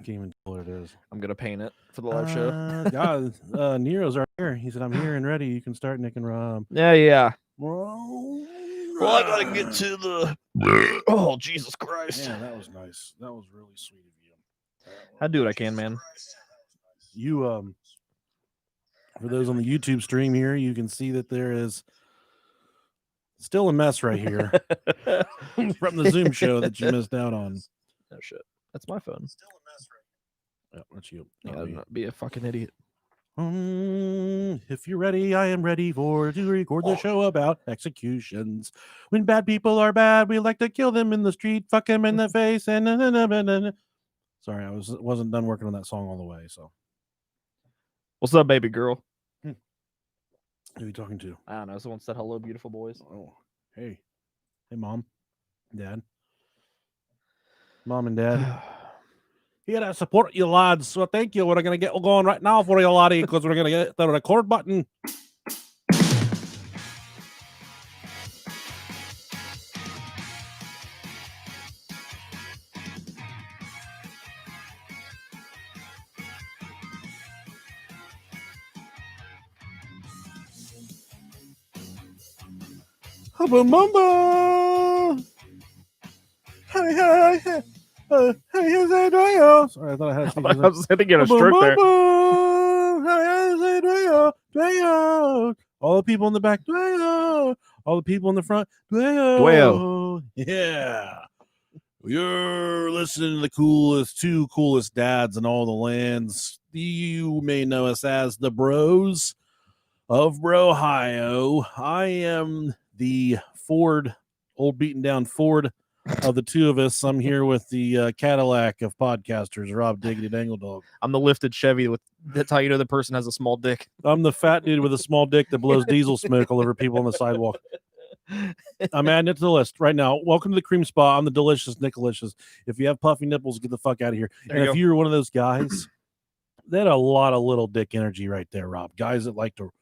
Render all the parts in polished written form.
can't even tell what it is. I'm gonna paint it for the live show. Nero's right here. He said, "I'm here and ready. You can start, Nick and Rob." Yeah. Well, I gotta get to the. Oh, Jesus Christ! Yeah, that was nice. That was really sweet of you. I do what I can, man. You for those on the YouTube stream here, you can see that there is still a mess right here from the Zoom show that you missed out on. Oh shit, that's my phone. Still a mess right. Yeah, that's you. Not be a fucking idiot. If you're ready, I am ready to record the show about executions. When bad people are bad, we like to kill them in the street, fuck them in the face, and Sorry, I wasn't done working on that song all the way. So, what's up, baby girl? Who are you talking to? I don't know. Someone said hello, beautiful boys. Oh, hey, mom, dad, mom and dad. Here to support you lads. So thank you. We're going to get going right now for you, laddie, because we're going to get the record button. Hubba mumba. Hey. Sorry, I thought I had. I was going to get a stroke there. All the people in the back. All the people in the front. Dueo. Yeah. You're listening to the two coolest dads in all the lands. You may know us as the Bros of Brohio. I am the old beaten down Ford of the two of us. I'm here with the Cadillac of podcasters, Rob Diggity Dangledog. I'm the lifted Chevy. That's how you know the person has a small dick. I'm the fat dude with a small dick that blows diesel smoke all over people on the sidewalk. I'm adding it to the list right now. Welcome to the cream spa. I'm the delicious Nickalicious. If you have puffy nipples, get the fuck out of here. If you're one of those guys, that a lot of little dick energy right there, Rob. Guys that like to,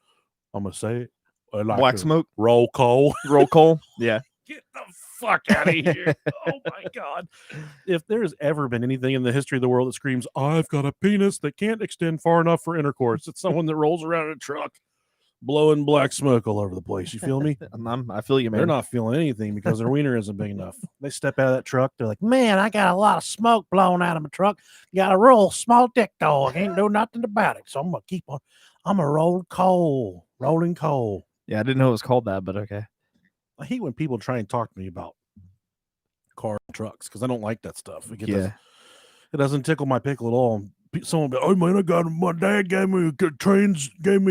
I'm gonna say it, like black smoke, roll coal. Yeah. Get the fuck out of here. Oh my God. If there's ever been anything in the history of the world that screams, I've got a penis that can't extend far enough for intercourse, it's someone that rolls around in a truck blowing black smoke all over the place. You feel me? I feel you, man. They're not feeling anything because their wiener isn't big enough. They step out of that truck. They're like, man, I got a lot of smoke blowing out of my truck. Got a roll small dick dog. Ain't do nothing about it. So I'm going to keep on. I'm a rolling coal. Yeah, I didn't know it was called that, but okay. I hate when people try and talk to me about car and trucks because I don't like that stuff. It doesn't tickle my pickle at all. Someone be, oh man, my dad gave me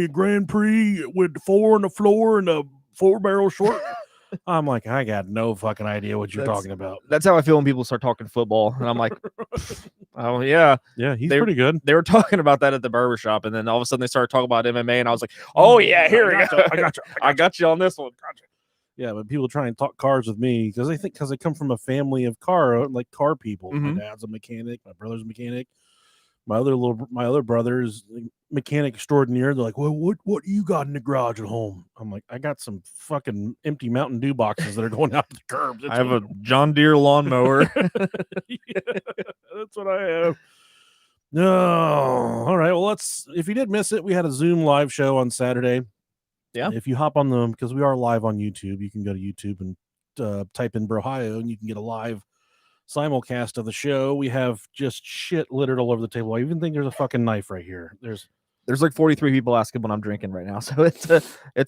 a Grand Prix with 4 on the floor and a 4-barrel short. I'm like, I got no fucking idea what you're talking about. That's how I feel when people start talking football, and I'm like, oh yeah, he's pretty good. They were talking about that at the barbershop, and then all of a sudden they started talking about MMA, and I was like, oh yeah, here we go. I got you on this one. Gotcha. Yeah, but people try and talk cars with me because I come from a family of car people. Mm-hmm. My dad's a mechanic. My brother's a mechanic. My other brother's mechanic extraordinaire. They're like, well, what you got in the garage at home? I'm like, I got some fucking empty Mountain Dew boxes that are going out to the curbs. I have a John Deere lawnmower. Yeah, that's what I have. No, all right. Well, if you did miss it, we had a Zoom live show on Saturday. Yeah. If you hop on them, because we are live on YouTube, you can go to YouTube and type in Brohio, and you can get a live simulcast of the show. We have just shit littered all over the table. I even think there's a fucking knife right here. There's like 43 people asking what I'm drinking right now. So it's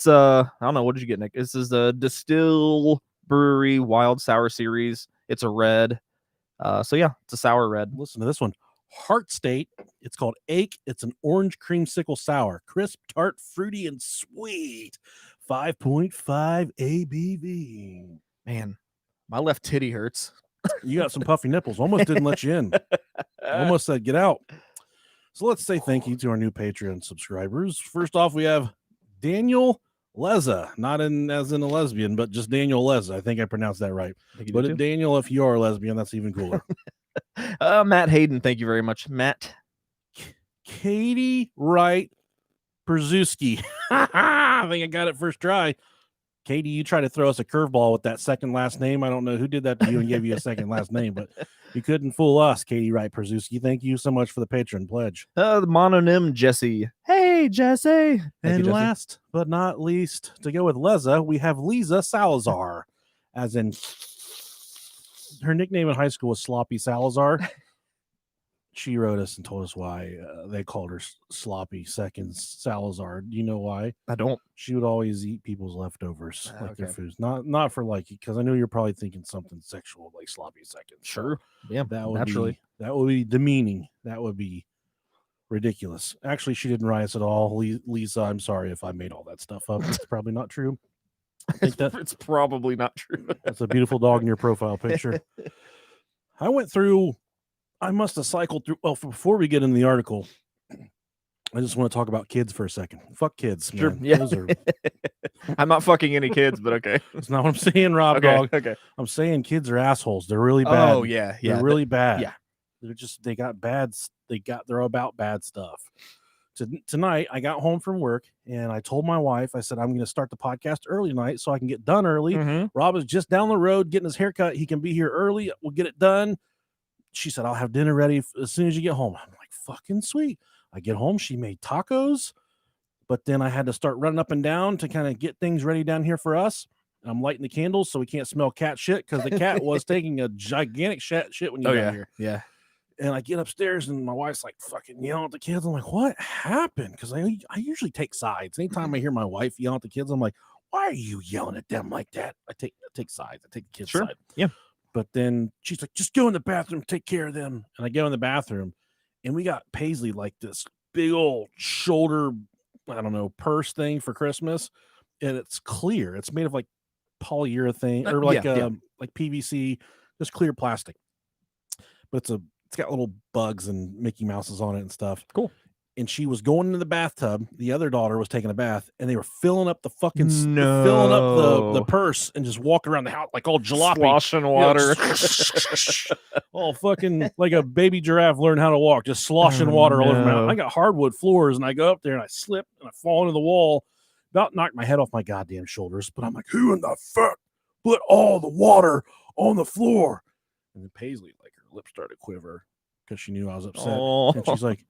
I don't know. What did you get, Nick? This is a Distill Brewery Wild Sour Series. It's a red. So yeah, it's a sour red. Listen to this one. Heart State. It's called Ache. It's an orange creamsicle sour. Crisp, tart, fruity, and sweet. 5.5 ABV. Man, my left titty hurts. You got some puffy nipples. Almost didn't let you in. Almost said, get out. So let's say thank you to our new Patreon subscribers. First off, we have Daniel Leza, not as in a lesbian, but just Daniel Leza. I think I pronounced that right. But Daniel, if you are a lesbian, that's even cooler. Matt Hayden, thank you very much. Matt. Katie Wright Perzuski. I think I got it first try. Katie, you try to throw us a curveball with that second last name. I don't know who did that to you and gave you a second last name, but You couldn't fool us, Katie Wright Perzuski. Thank you so much for the patron pledge. The mononym Jesse. Hey, Jesse. And you, Jesse. last but not least, to go with Leza, we have Lisa Salazar, as in her nickname in high school was Sloppy Salazar. She wrote us and told us why they called her Sloppy Seconds Salazar. Do you know why? I don't. She would always eat people's leftovers, like their Okay. foods. Not for like, because I know you're probably thinking something sexual, like Sloppy Seconds. Sure. Yeah, That would naturally. that would be demeaning. That would be ridiculous. Actually, she didn't write us at all. Lisa, I'm sorry if I made all that stuff up. It's probably not true. I think It's probably not true. that's a beautiful dog in your profile picture. I went through, I must have cycled through. Well, before we get into the article, I just want to talk about kids for a second. Fuck kids. Sure. Man. Yeah. Those are, I'm not fucking any kids, but okay. that's not what I'm saying, Rob Okay. Dog. Okay. I'm saying kids are assholes. They're really bad. Oh yeah. Yeah. They're really bad. yeah. They got bad. They're about bad stuff. Tonight, I got home from work and I told my wife, I said, I'm going to start the podcast early tonight so I can get done early. Mhm. Rob is just down the road getting his haircut. He can be here early. We'll get it done. She said, I'll have dinner ready as soon as you get home. I'm like, fucking sweet. I get home. She made tacos, but then I had to start running up and down to kind of get things ready down here for us. I'm lighting the candles so we can't smell cat shit because the cat was taking a gigantic shit when you got here. Yeah. And I get upstairs and my wife's like fucking yelling at the kids. I'm like, what happened? Because I usually take sides. Anytime I hear my wife yell at the kids, I'm like, why are you yelling at them like that? I take sides. I take the kids' side. Yeah. But then she's like, just go in the bathroom, take care of them. And I go in the bathroom and we got Paisley like this big old shoulder, I don't know, purse thing for Christmas. And it's clear. It's made of like polyurethane or like like PVC, just clear plastic. But it's got little bugs and Mickey Mouses on it and stuff. Cool. And she was going into the bathtub. The other daughter was taking a bath, and they were filling up the fucking No. filling up the purse and just walking around the house like all jalopy, Sloshing water. all fucking like a baby giraffe learned how to walk, just sloshing water all over my house. I got hardwood floors, and I go up there and I slip and I fall into the wall, about knocked my head off my goddamn shoulders. But I'm like, who in the fuck put all the water on the floor? And then Paisley, like her lips started to quiver because she knew I was upset. Oh. And she's like,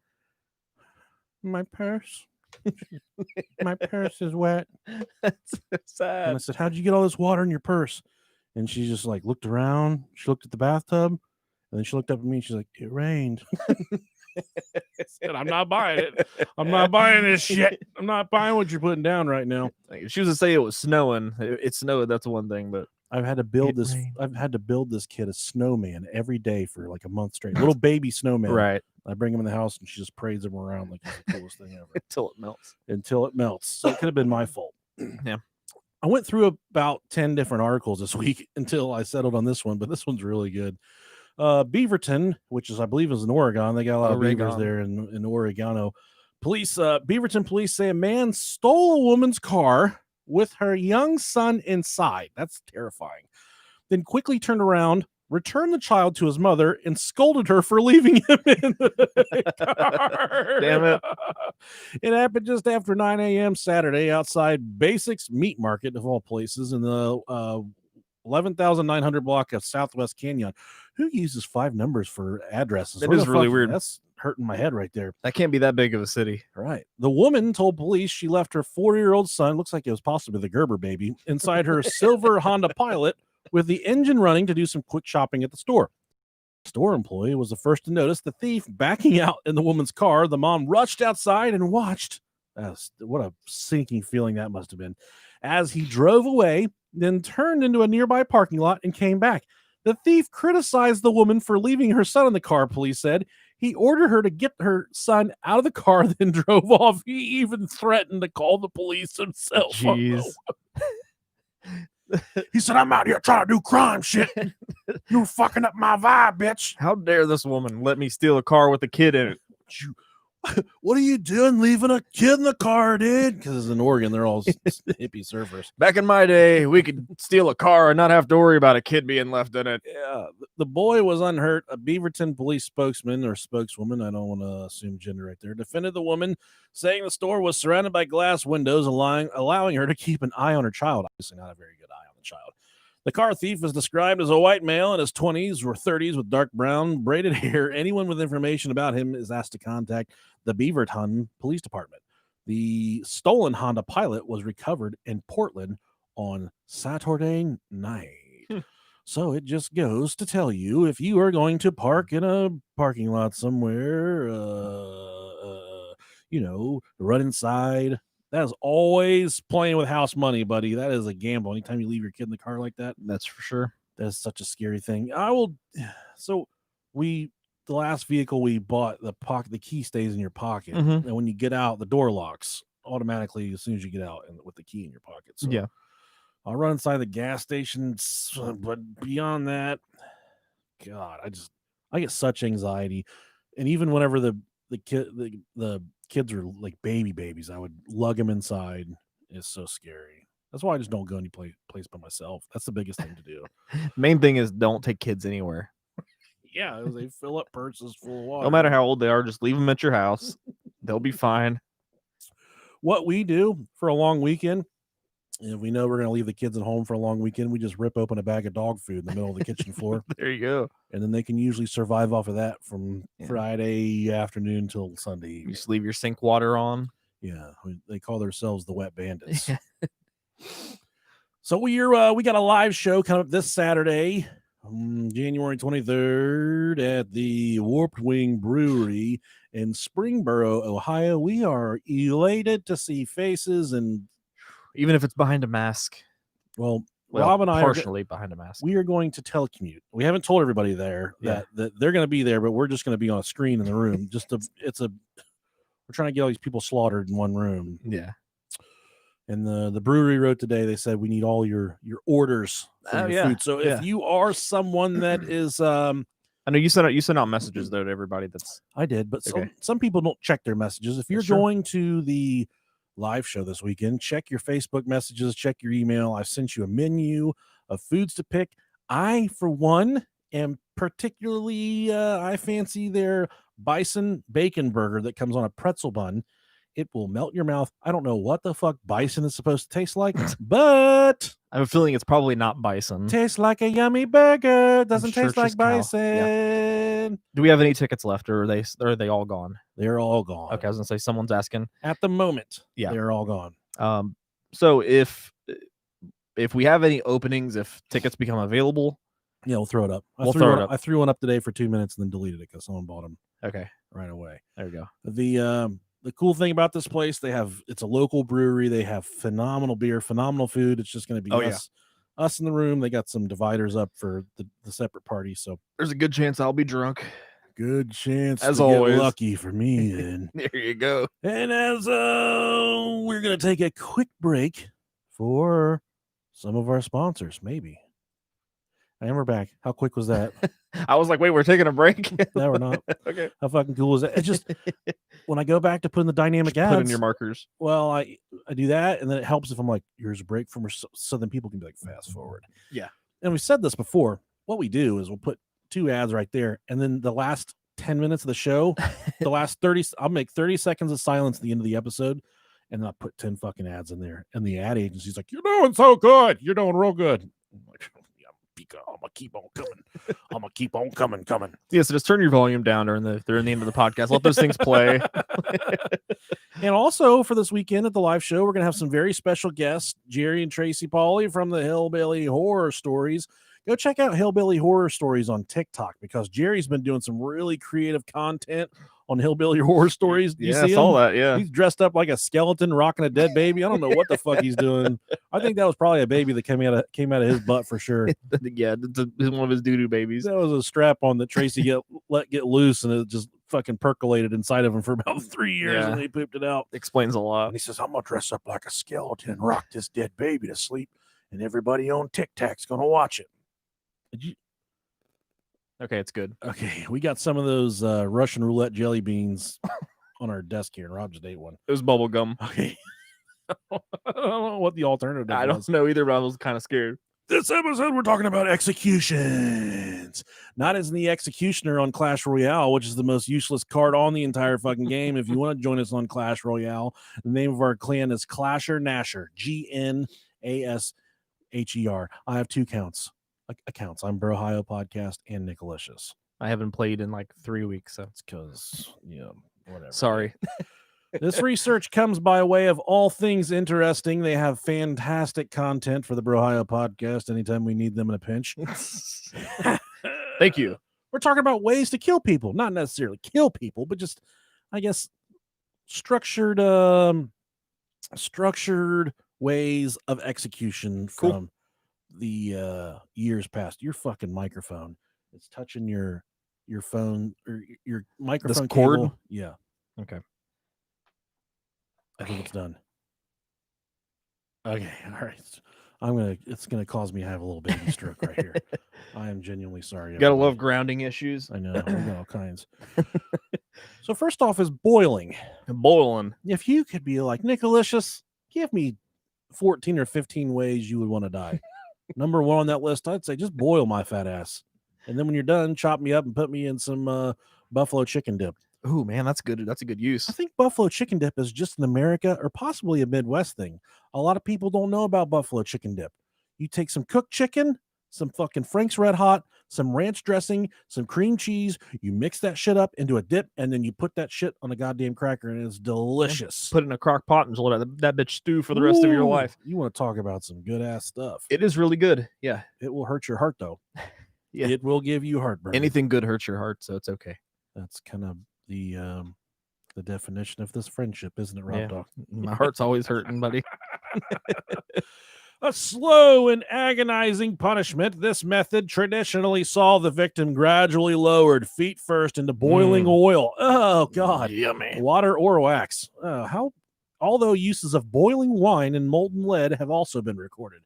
my purse. My purse is wet. That's so sad. And I said, how'd you get all this water in your purse? And she just like looked around. She looked at the bathtub. And then she looked up at me and she's like, it rained. I said, I'm not buying it. I'm not buying this shit. I'm not buying what you're putting down right now. If she was to say it was snowing, it snowed. That's one thing, but I've had to build this. rained. I've had to build this kid a snowman every day for like a month straight. Little baby snowman. right I bring him in the house and she just parades him around like it's the coolest thing ever until it melts. until it melts. So it could have been my fault. Yeah. I went through about 10 different articles this week until I settled on this one, but this one's really good. Beaverton, which is I believe is in Oregon. They got a lot of beavers there in Oregano. Police, Beaverton police say a man stole a woman's car with her young son inside. That's terrifying. Then quickly turned around, returned the child to his mother, and scolded her for leaving him in the car. Damn it. It happened just after 9 a.m. Saturday outside Basics Meat Market, of all places, in the 11,900 block of Southwest Canyon. Who uses 5 numbers for addresses? That Where is the really fuck- weird. That's hurting my head right there. That can't be that big of a city. Right. The woman told police she left her 4-year-old son, looks like it was possibly the Gerber baby, inside her silver Honda Pilot with the engine running to do some quick shopping at the store. The store employee was the first to notice the thief backing out in the woman's car. The mom rushed outside and watched. What a sinking feeling that must have been. As he drove away, then turned into a nearby parking lot and came back. The thief criticized the woman for leaving her son in the car, police said. He ordered her to get her son out of the car, then drove off. He even threatened to call the police himself. Jeez. He said, I'm out here trying to do crime shit. You're fucking up my vibe, bitch. How dare this woman let me steal a car with a kid in it? What are you doing leaving a kid in the car, dude? Because in Oregon, they're all hippie surfers. Back in my day, we could steal a car and not have to worry about a kid being left in it. Yeah, the boy was unhurt. A Beaverton police spokesman or spokeswoman, I don't want to assume gender right there, defended the woman, saying the store was surrounded by glass windows, allowing her to keep an eye on her child. Obviously not a very good eye on the child. The car thief is described as a white male in his 20s or 30s with dark brown braided hair. Anyone with information about him is asked to contact the Beaverton Police Department. The stolen Honda Pilot was recovered in Portland on Saturday night. So it just goes to tell you, if you are going to park in a parking lot somewhere, run inside, that is always playing with house money, buddy. That is a gamble. Anytime you leave your kid in the car like that, That's for sure. that's such a scary thing. The last vehicle we bought, the key stays in your pocket, Mhm. and when you get out, the door locks automatically as soon as you get out, and with the key in your pocket. So Yeah. I'll run inside the gas station, but beyond that, God, I get such anxiety, and even whenever the kids are like babies, I would lug them inside. It's so scary. That's why I just don't go any place by myself. That's the biggest thing to do. Main thing is don't take kids anywhere. Yeah, they fill up purses full of water. No matter how old they are, just leave them at your house. They'll be fine. What we do for a long weekend, if we know we're going to leave the kids at home for a long weekend, we just rip open a bag of dog food in the middle of the kitchen floor. There you go. And then they can usually survive off of that from Friday afternoon till Sunday evening. You just leave your sink water on. Yeah, they call themselves the Wet Bandits. So we got a live show coming up this Saturday, January 23rd at the Warped Wing Brewery in Springboro, Ohio. We are elated to see faces, and even if it's behind a mask. Well, Rob and I partially behind a mask. We are going to telecommute. We haven't told everybody there that they're going to be there, but we're just going to be on a screen in the room. We're trying to get all these people slaughtered in one room. Yeah. And the brewery wrote today, they said we need all your orders for your food. So if you are someone that is I know you sent out messages though to everybody. I did, but some people don't check their messages. If you're going to the live show this weekend, check your Facebook messages, check your email. I've sent you a menu of foods to pick. I, for one, am particularly I fancy their bison bacon burger that comes on a pretzel bun. It will melt your mouth. I don't know what the fuck bison is supposed to taste like, but I have a feeling it's probably not bison. Tastes like a yummy burger. Doesn't taste like bison. Yeah. Do we have any tickets left, or are they all gone? They're all gone. Okay, I was gonna say someone's asking. At the moment, yeah, they're all gone. So if we have any openings, if tickets become available, yeah, we'll throw it up. I threw one up today for 2 minutes and then deleted it because someone bought them. Okay, right away. There you go. The cool thing about this place, it's a local brewery. They have phenomenal beer, phenomenal food. It's just going to be us in the room. They got some dividers up for the separate party. So there's a good chance I'll be drunk. Good chance, as always. Get lucky for me. Then there you go. And as we're going to take a quick break for some of our sponsors, maybe. And we're back. How quick was that? I was like, wait, we're taking a break? No, we're not. Okay. How fucking cool is that? It's just when I go back to putting the dynamic ads, put in your markers. Well, I do that, and then it helps if I'm like, here's a break from, so then people can be like, fast forward. Yeah. And we said this before. What we do is we'll put 2 ads right there, and then the last 10 minutes of the show, the last 30, I'll make 30 seconds of silence at the end of the episode, and then I'll put 10 fucking ads in there. And the ad agency's like, you're doing so good. You're doing real good. I'm like, I'm gonna keep on coming. I'm gonna keep on coming. Yeah, so just turn your volume down during the end of the podcast. Let those things play. And also for this weekend at the live show, we're gonna have some very special guests, Jerry and Tracy Pauly from the Hillbilly Horror Stories. Go check out Hillbilly Horror Stories on TikTok because Jerry's been doing some really creative content on Hillbilly Horror Stories. Yeah, I saw that. Yeah, he's dressed up like a skeleton rocking a dead baby. I don't know what the fuck he's doing. I think that was probably a baby that came out of his butt for sure. Yeah, it's one of his doo-doo babies. That was a strap on that Tracy let get loose, and it just fucking percolated inside of him for about 3 years, and he pooped it out. Explains a lot. And he says, "I'm gonna dress up like a skeleton and rock this dead baby to sleep, and everybody on TikTok's gonna watch it." Okay, it's good. Okay, we got some of those Russian roulette jelly beans on our desk here, and Rob just ate one. It was bubble gum. Okay. I don't know what the alternative was. I don't know either, but I was kind of scared. This episode, we're talking about executions. Not as in the Executioner on Clash Royale, which is the most useless card on the entire fucking game. If you want to join us on Clash Royale, the name of our clan is Clasher Nasher, GNASHER. H-E-R. I have 2 accounts. I'm Brohio Podcast and Nickalicious. I haven't played in like 3 weeks, so It's because, whatever. sorry. This research comes by way of all things interesting. They have fantastic content for the Brohio Podcast anytime we need them in a pinch. Thank you. We're talking about ways to kill people. Not necessarily kill people, but just, I guess, structured ways of execution from the years past. Your fucking microphone is touching your phone or your microphone cord? cable. Yeah. Okay. I think it's done. Okay, all right. It's gonna cause me to have a little baby stroke right here. I am genuinely sorry. You gotta everybody. love grounding issues. I know, we got all kinds. So first off is boiling. Boiling. If you could be like Nickalicious, give me 14 or 15 ways you would want to die. Number 1 on that list, I'd say just boil my fat ass. And then when you're done, chop me up and put me in some buffalo chicken dip. Ooh, man, that's good. That's a good use. I think buffalo chicken dip is just an America or possibly a Midwest thing. A lot of people don't know about buffalo chicken dip. You take some cooked chicken, some fucking Frank's Red Hot, some ranch dressing, some cream cheese. You mix that shit up into a dip, and then you put that shit on a goddamn cracker, and it's delicious. Put it in a crock pot and just let that bitch stew for the rest of your life. You want to talk about some good ass stuff. It is really good. Yeah. It will hurt your heart, though. Yeah. It will give you heartburn. Anything good hurts your heart, so it's okay. That's kind of the definition of this friendship, isn't it, Rob Yeah. Dog? My heart's always hurting, buddy. A slow and agonizing punishment. This method traditionally saw the victim gradually lowered feet first into boiling oil. Oh, God. Yummy. Water or wax. Although uses of boiling wine and molten lead have also been recorded.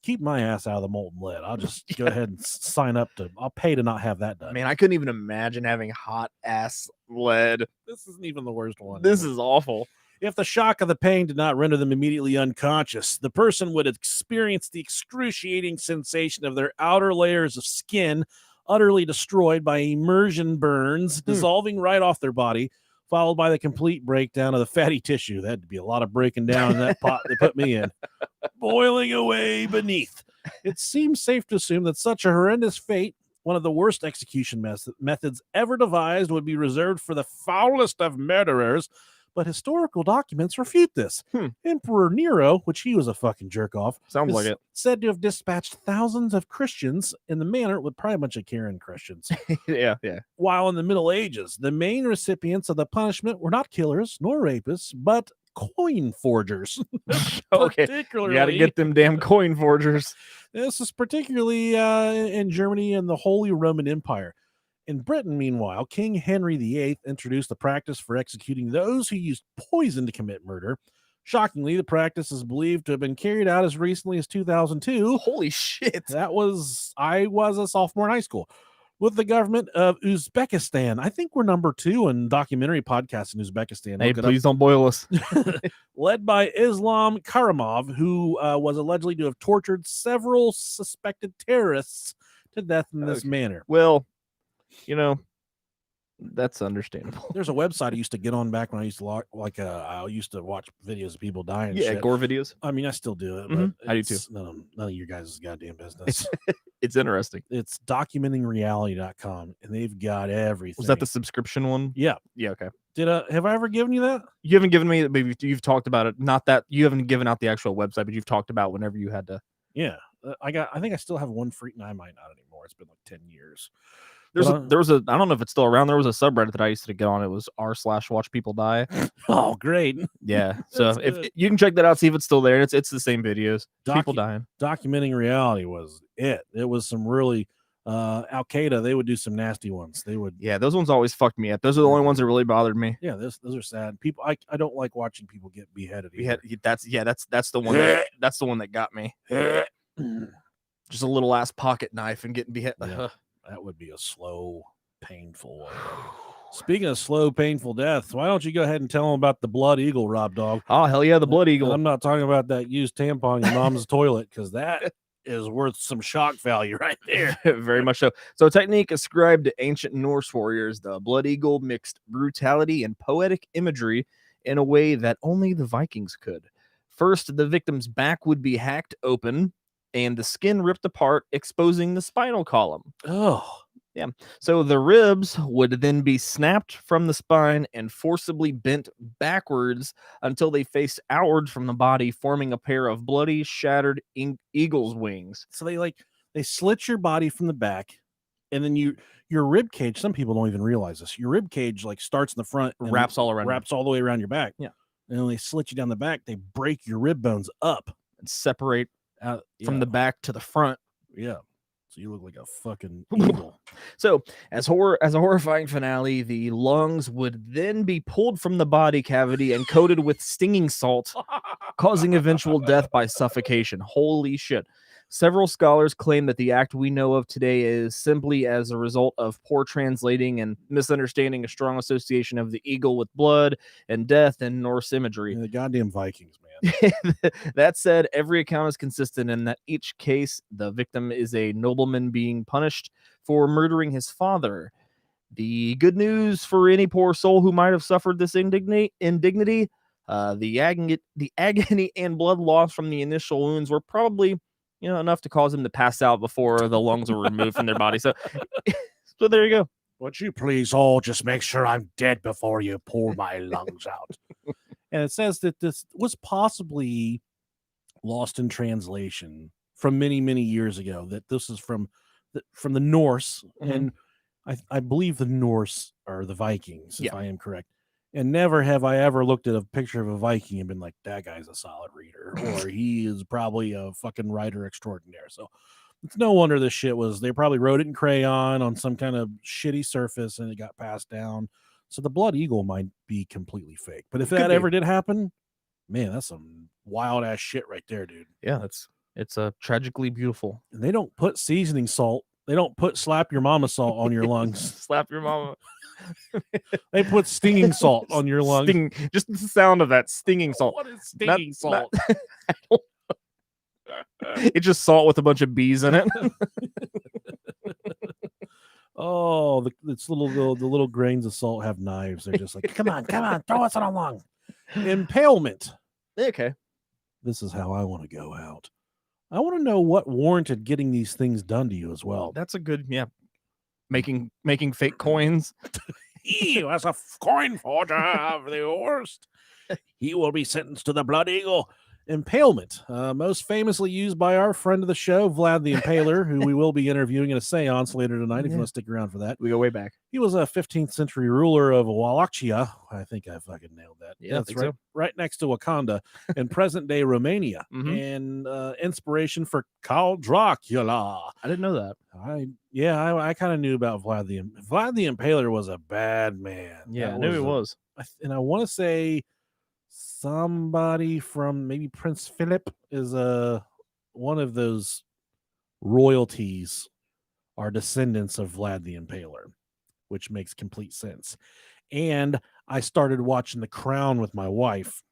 Keep my ass out of the molten lead. I'll just go ahead and sign up I'll pay to not have that done. Man, I couldn't even imagine having hot ass lead. This isn't even the worst one. This is awful. If the shock of the pain did not render them immediately unconscious, the person would experience the excruciating sensation of their outer layers of skin utterly destroyed by immersion burns, dissolving right off their body, followed by the complete breakdown of the fatty tissue. That'd be a lot of breaking down in that pot they put me in. Boiling away beneath. It seems safe to assume that such a horrendous fate, one of the worst execution methods ever devised, would be reserved for the foulest of murderers, but historical documents refute this. Emperor Nero, which he was a fucking jerk off, Sounds like it. said to have dispatched thousands of Christians in the manner with probably a bunch of Karen Christians. Yeah. While in the Middle Ages, the main recipients of the punishment were not killers nor rapists, but coin forgers. Okay. You got to get them damn coin forgers. This is particularly in Germany and the Holy Roman Empire. In Britain, meanwhile, King Henry VIII introduced the practice for executing those who used poison to commit murder. Shockingly, the practice is believed to have been carried out as recently as 2002. Holy shit. I was a sophomore in high school. With the government of Uzbekistan. I think we're number 2 in documentary podcasts in Uzbekistan. Hey, please don't boil us. Led by Islam Karimov, who was allegedly to have tortured several suspected terrorists to death in this manner. Well, that's understandable. There's a website I used to get on back when I used to I used to watch videos of people dying. Yeah, shit. Gore videos. I mean, I still do it. Mm-hmm. But I do too. None of your guys' goddamn business. It's interesting. It's documentingreality.com, and they've got everything. Was that the subscription one? Yeah. Yeah. Okay. Have I ever given you that? You haven't given me. Maybe you've talked about it. Not that you haven't given out the actual website, but you've talked about whenever you had to. Yeah, I think I still have one free. No, I might not anymore. It's been like 10 years. There was a I don't know if it's still around. There was a subreddit that I used to get on. It was r/watch people die. Oh, great. Yeah. So if you can check that out, see if it's still there. It's the same videos. People dying. Documenting reality was it. It was some really Al Qaeda. They would do some nasty ones. They would. Yeah, those ones always fucked me up. Those are the only ones that really bothered me. Yeah, those are sad. People. I don't like watching people get beheaded. That's the one. That's the one that got me. Just a little ass pocket knife and getting beheaded. Yeah. That would be a slow, painful one. Speaking of slow, painful deaths, why don't you go ahead and tell them about the Blood Eagle, Rob Dog? Oh, hell yeah, the Blood Eagle. I'm not talking about that used tampon in your mom's toilet, because that is worth some shock value right there. Very much so. So a technique ascribed to ancient Norse warriors, the Blood Eagle mixed brutality and poetic imagery in a way that only the Vikings could. First, the victim's back would be hacked open, and the skin ripped apart, exposing the spinal column. Oh, So the ribs would then be snapped from the spine and forcibly bent backwards until they faced outward from the body, forming a pair of bloody, shattered eagle's wings. so they slit your body from the back, and then your rib cage. Some people don't even realize this. Your rib cage like starts in the front, and Wraps all around. wraps all the way around your back. Yeah. And when they slit you down the back, they break your rib bones up And separate out from yeah, the back to the front. yeah. So you look like a fucking eagle. So, as a horrifying finale, the lungs would then be pulled from the body cavity and coated with stinging salt, causing eventual death by suffocation. Holy shit. Several scholars claim that the act we know of today is simply as a result of poor translating and misunderstanding a strong association of the eagle with blood and death in Norse imagery. The goddamn Vikings, man. That said, every account is consistent in that each case, the victim is a nobleman being punished for murdering his father. The good news for any poor soul who might have suffered this indignity, the agony and blood loss from the initial wounds were probably enough to cause him to pass out before the lungs were removed from their body. So there you go. Would you please all just make sure I'm dead before you pour my lungs out? And it says that this was possibly lost in translation from many, many years ago, that this is from the Norse. Mhm. And I believe the Norse are the Vikings, if Yeah. I am correct. And never have I ever looked at a picture of a Viking and been like, that guy's a solid reader, or he is probably a fucking writer extraordinaire. So it's no wonder this shit they probably wrote it in crayon on some kind of shitty surface and it got passed down. So the blood eagle might be completely fake. But if Could that be. ever did happen, man, that's some wild ass shit right there, dude. Yeah, it's tragically beautiful. And they don't put seasoning salt. They don't put slap your mama salt on your lungs. Slap your mama. They put stinging salt on your lungs. Just the sound of that stinging salt. What is stinging salt? I don't know. It's just salt with a bunch of bees in it. Oh, the little grains of salt have knives. They're just like, come on, throw us on a lung. Impalement. Okay. This is how I want to go out. I want to know what warranted getting these things done to you as well. That's a good, making fake coins. He was a coin forger of the worst. He will be sentenced to the Blood Eagle. Impalement, most famously used by our friend of the show, Vlad the Impaler, who we will be interviewing in a seance later tonight if you want to stick around for that. We go way back. He was a 15th century ruler of Wallachia. I think I fucking nailed that. Yeah, that's I think right, so. right next to Wakanda in present-day Romania. Mhm. And inspiration for Count Dracula. I didn't know that. I kind of knew about Vlad the Impaler was a bad man. Yeah, I knew he was. And I want to say somebody from maybe Prince Philip is one of those royalties are descendants of Vlad the Impaler, which makes complete sense. And I started watching The Crown with my wife.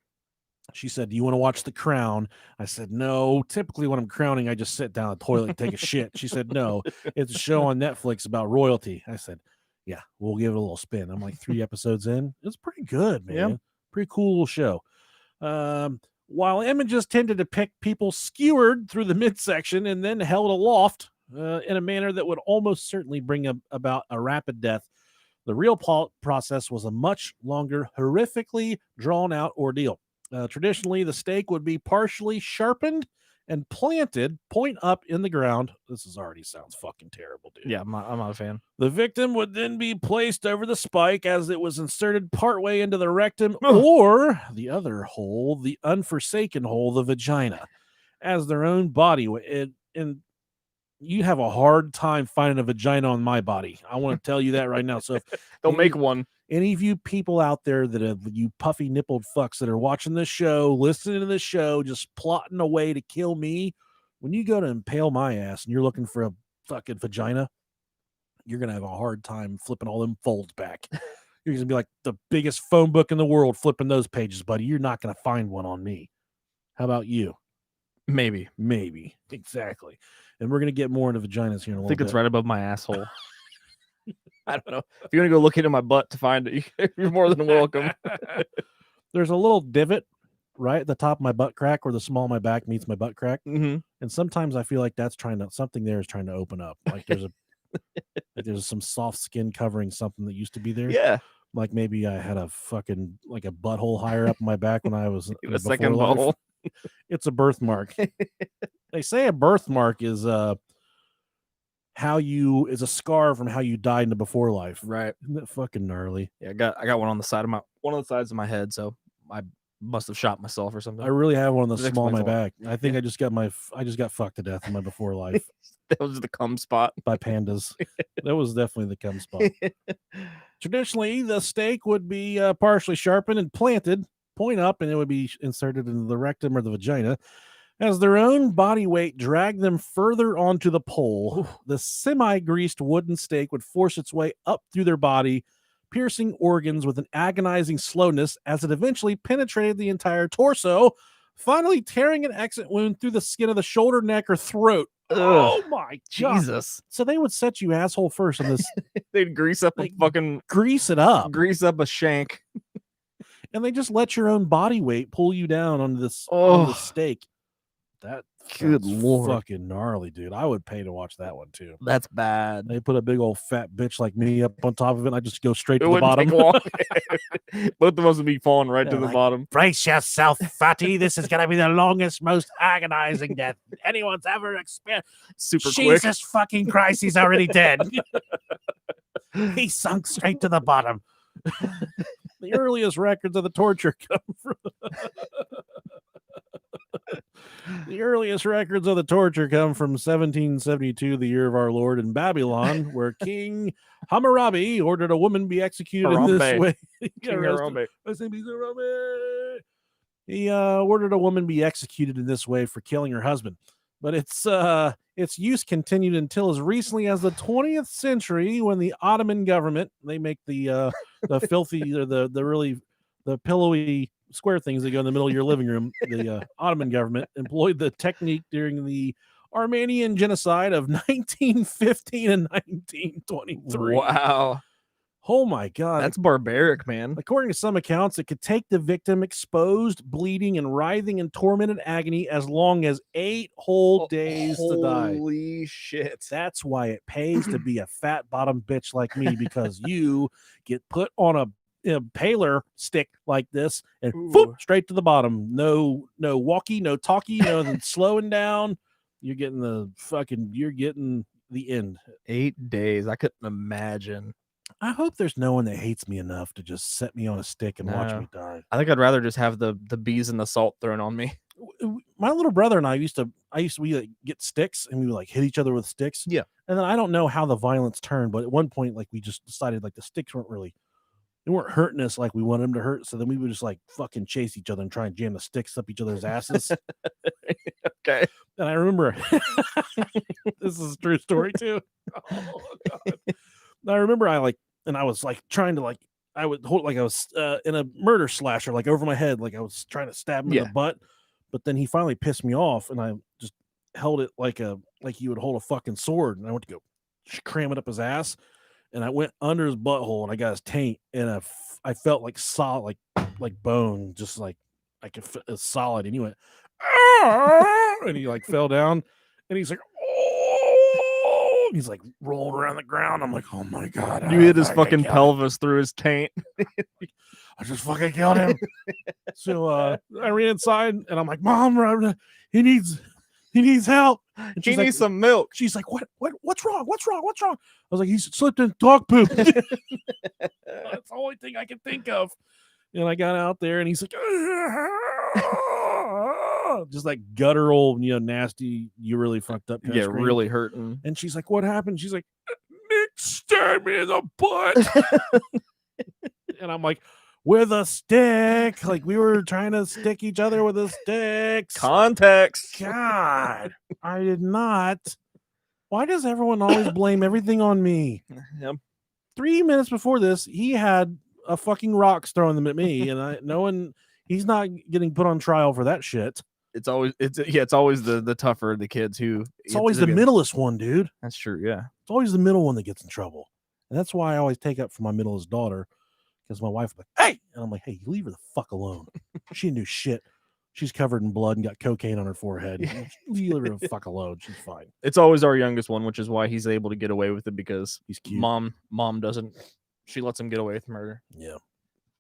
She said, do you want to watch The Crown? I said, no. Typically when I'm crowning, I just sit down on the toilet and take a shit. She said, no, it's a show on Netflix about royalty. I said, yeah, we'll give it a little spin. I'm like 3 episodes in. It's pretty good, man. Yeah. Pretty cool little show. While images tend to depict people skewered through the midsection and then held aloft in a manner that would almost certainly bring about a rapid death, the real process was a much longer, horrifically drawn-out ordeal. Traditionally, the stake would be partially sharpened and planted point up in the ground. This already sounds fucking terrible, dude. Yeah, I'm not a fan. The victim would then be placed over the spike as it was inserted partway into the rectum or the other hole, the unforsaken hole, the vagina, as their own body. And you have a hard time finding a vagina on my body. I want to tell you that right now. So if They'll make one. any of you people out there you puffy nippled fucks that are watching this show, listening to this show, just plotting a way to kill me, when you go to impale my ass and you're looking for a fucking vagina, you're going to have a hard time flipping all them folds back. You're going to be like the biggest phone book in the world flipping those pages, buddy. You're not going to find one on me. How about you? Maybe. Exactly. And we're going to get more into vaginas here in a little bit. I think it's right above my asshole. I don't know. If you're going to go look into my butt to find it, you're more than welcome. There's a little divot right at the top of my butt crack where the small of my back meets my butt crack. Mm-hmm. And sometimes I feel like that's something there is trying to open up. Like there's some soft skin covering something that used to be there. Yeah. Like maybe I had a fucking like a butthole higher up my back when I was A second butthole. It's a birthmark. They say a birthmark is is a scar from how you died in the before life. Right. Isn't that fucking gnarly? Yeah, I got one on the sides of my head, so I must have shot myself or something. I really have one on the That small of my explains a lot. back. I think I just got fucked to death in my before life That was the cum spot. by pandas. That was definitely the cum spot. Traditionally, the stake would be partially sharpened and planted, point up, and it would be inserted into the rectum or the vagina. As their own body weight dragged them further onto the pole, the semi-greased wooden stake would force its way up through their body, piercing organs with an agonizing slowness as it eventually penetrated the entire torso, finally tearing an exit wound through the skin of the shoulder, neck, or throat. Oh my God. Jesus. So they would set you asshole first on this. They'd grease up a fucking grease it up. Grease up a shank. And they just let your own body weight pull you down on the stake. That good lord, fucking gnarly, dude. I would pay to watch that one too. That's bad. They put a big old fat bitch like me up on top of it, and I just go straight to the bottom. Both of us would be falling right to the bottom. Brace yourself, fatty. This is gonna be the longest, most agonizing death anyone's ever experienced. Super Jesus fucking Christ, he's already dead. He sunk straight to the bottom. The earliest records of the torture come from the earliest records of the torture come from 1772, the year of our Lord, in Babylon, where King Hammurabi ordered a woman be executed in this way. He ordered a woman be executed in this way for killing her husband. But its use continued until as recently as the 20th century, when the Ottoman government, they make the filthy or the pillowy square things that go in the middle of your living room. The Ottoman government employed the technique during the Armenian genocide of 1915 and 1923. Wow. Oh my God. That's barbaric, man. According to some accounts, it could take the victim exposed, bleeding, and writhing in tormented agony as long as 8 whole days to die. Holy shit. That's why it pays to be a fat bottom bitch like me, because you get put on a paler stick like this and whoop, straight to the bottom. No walkie, no talkie, no slowing down. You're getting the end. 8 days. I couldn't imagine. I hope there's no one that hates me enough to just set me on a stick and watch me die. I think I'd rather just have the bees and the salt thrown on me. My little brother and we get sticks and we would like hit each other with sticks. Yeah. And then I don't know how the violence turned, but at one point, like, we just decided like the sticks they weren't hurting us like we wanted them to hurt. So then we would just like fucking chase each other and try and jam the sticks up each other's asses. Okay. And I remember this is a true story too. Oh God. I remember I was like trying to like, I would hold like I was in a murder slasher, like over my head, like I was trying to stab him in the butt. But then he finally pissed me off, and I just held it like you would hold a fucking sword, and I went to go cram it up his ass, and I went under his butthole, and I got his taint, and I felt like solid, like bone, just like I could feel it's solid, and he went, and he like fell down, and he's like, oh, he's like rolled around the ground. I'm like, oh my God, you hit his fucking pelvis through his taint. I just fucking killed him. So I ran inside, and I'm like, Mom, he needs help. And he needs some milk. She's like, what's wrong? I was like, he's slipped in dog poop. That's the only thing I can think of. And I got out there, and he's like, just like guttural, nasty, you really fucked up. Yeah, really hurting. And she's like, what happened? She's like, Nick stabbed me in the butt. And I'm like, with a stick. Like, we were trying to stick each other with a stick. Context. God, I did not. Why does everyone always blame everything on me? Yep. 3 minutes before this, he had a fucking rocks thrown them at me, and he's not getting put on trial for that shit. It's always the tougher of the kids who. It's always the middleest one, dude. That's true. Yeah. It's always the middle one that gets in trouble, and that's why I always take up for my middleest daughter. Because my wife was like, hey, and I'm like, hey, you leave her the fuck alone. She didn't do shit. She's covered in blood and got cocaine on her forehead. You leave her the fuck alone. She's fine. It's always our youngest one, which is why he's able to get away with it, because He's cute. Mom doesn't. She lets him get away with murder. Yeah.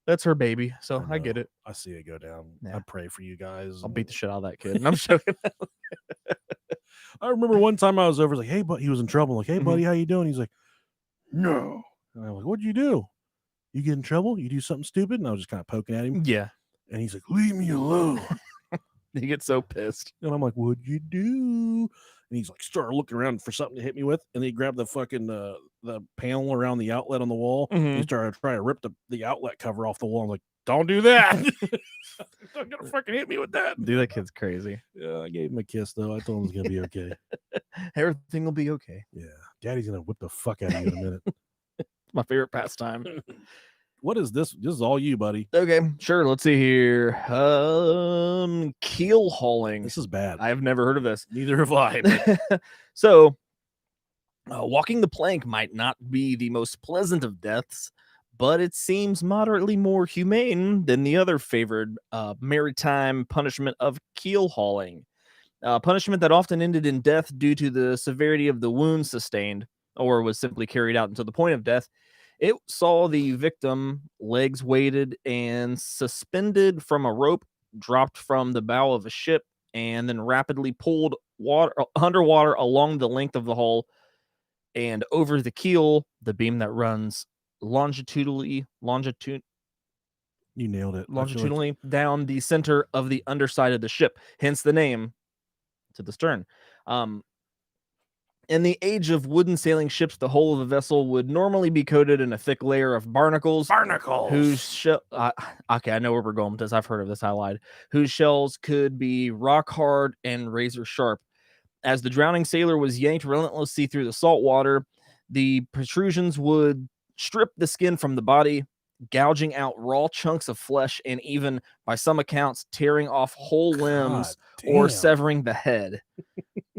That's her baby, so I get it. I see it go down. Yeah. I pray for you guys. I'll beat the shit out of that kid. And I'm joking. I remember one time I was over, like, hey, but he was in trouble. Like, hey, buddy, how you doing? He's like, no. And I'm like, what'd you do? You get in trouble? You do something stupid? And I was just kind of poking at him. Yeah. And he's like, leave me alone. He gets so pissed. And I'm like, what'd you do? And he's like, started looking around for something to hit me with. And he grabbed the fucking the panel around the outlet on the wall. He started trying to rip the outlet cover off the wall. I'm like, don't do that. Don't gonna fucking hit me with that. Dude, that kid's crazy. Yeah, I gave him a kiss, though. I told him it was going to be okay. Everything will be okay. Yeah. Daddy's going to whip the fuck out of you in a minute. My favorite pastime. What is this? This is all you, buddy. Okay, sure. Let's see here. Keel hauling. This is bad. I have never heard of this. Neither have I. So, walking the plank might not be the most pleasant of deaths, but it seems moderately more humane than the other favored maritime punishment of keel hauling. Punishment that often ended in death due to the severity of the wounds sustained, or was simply carried out until the point of death. It saw the victim, legs weighted and suspended from a rope, dropped from the bow of a ship, and then rapidly pulled underwater along the length of the hull and over the keel, the beam that runs longitudinally You nailed it. longitudinally down the center of the underside of the ship, hence the name to the stern. In the age of wooden sailing ships, the hull of a vessel would normally be coated in a thick layer of barnacles. Whose shell? Okay, I know where we're going with this. I've heard of this. I lied. Whose shells could be rock hard and razor sharp. As the drowning sailor was yanked relentlessly through the salt water, the protrusions would strip the skin from the body, gouging out raw chunks of flesh, and even, by some accounts, tearing off whole limbs or severing the head.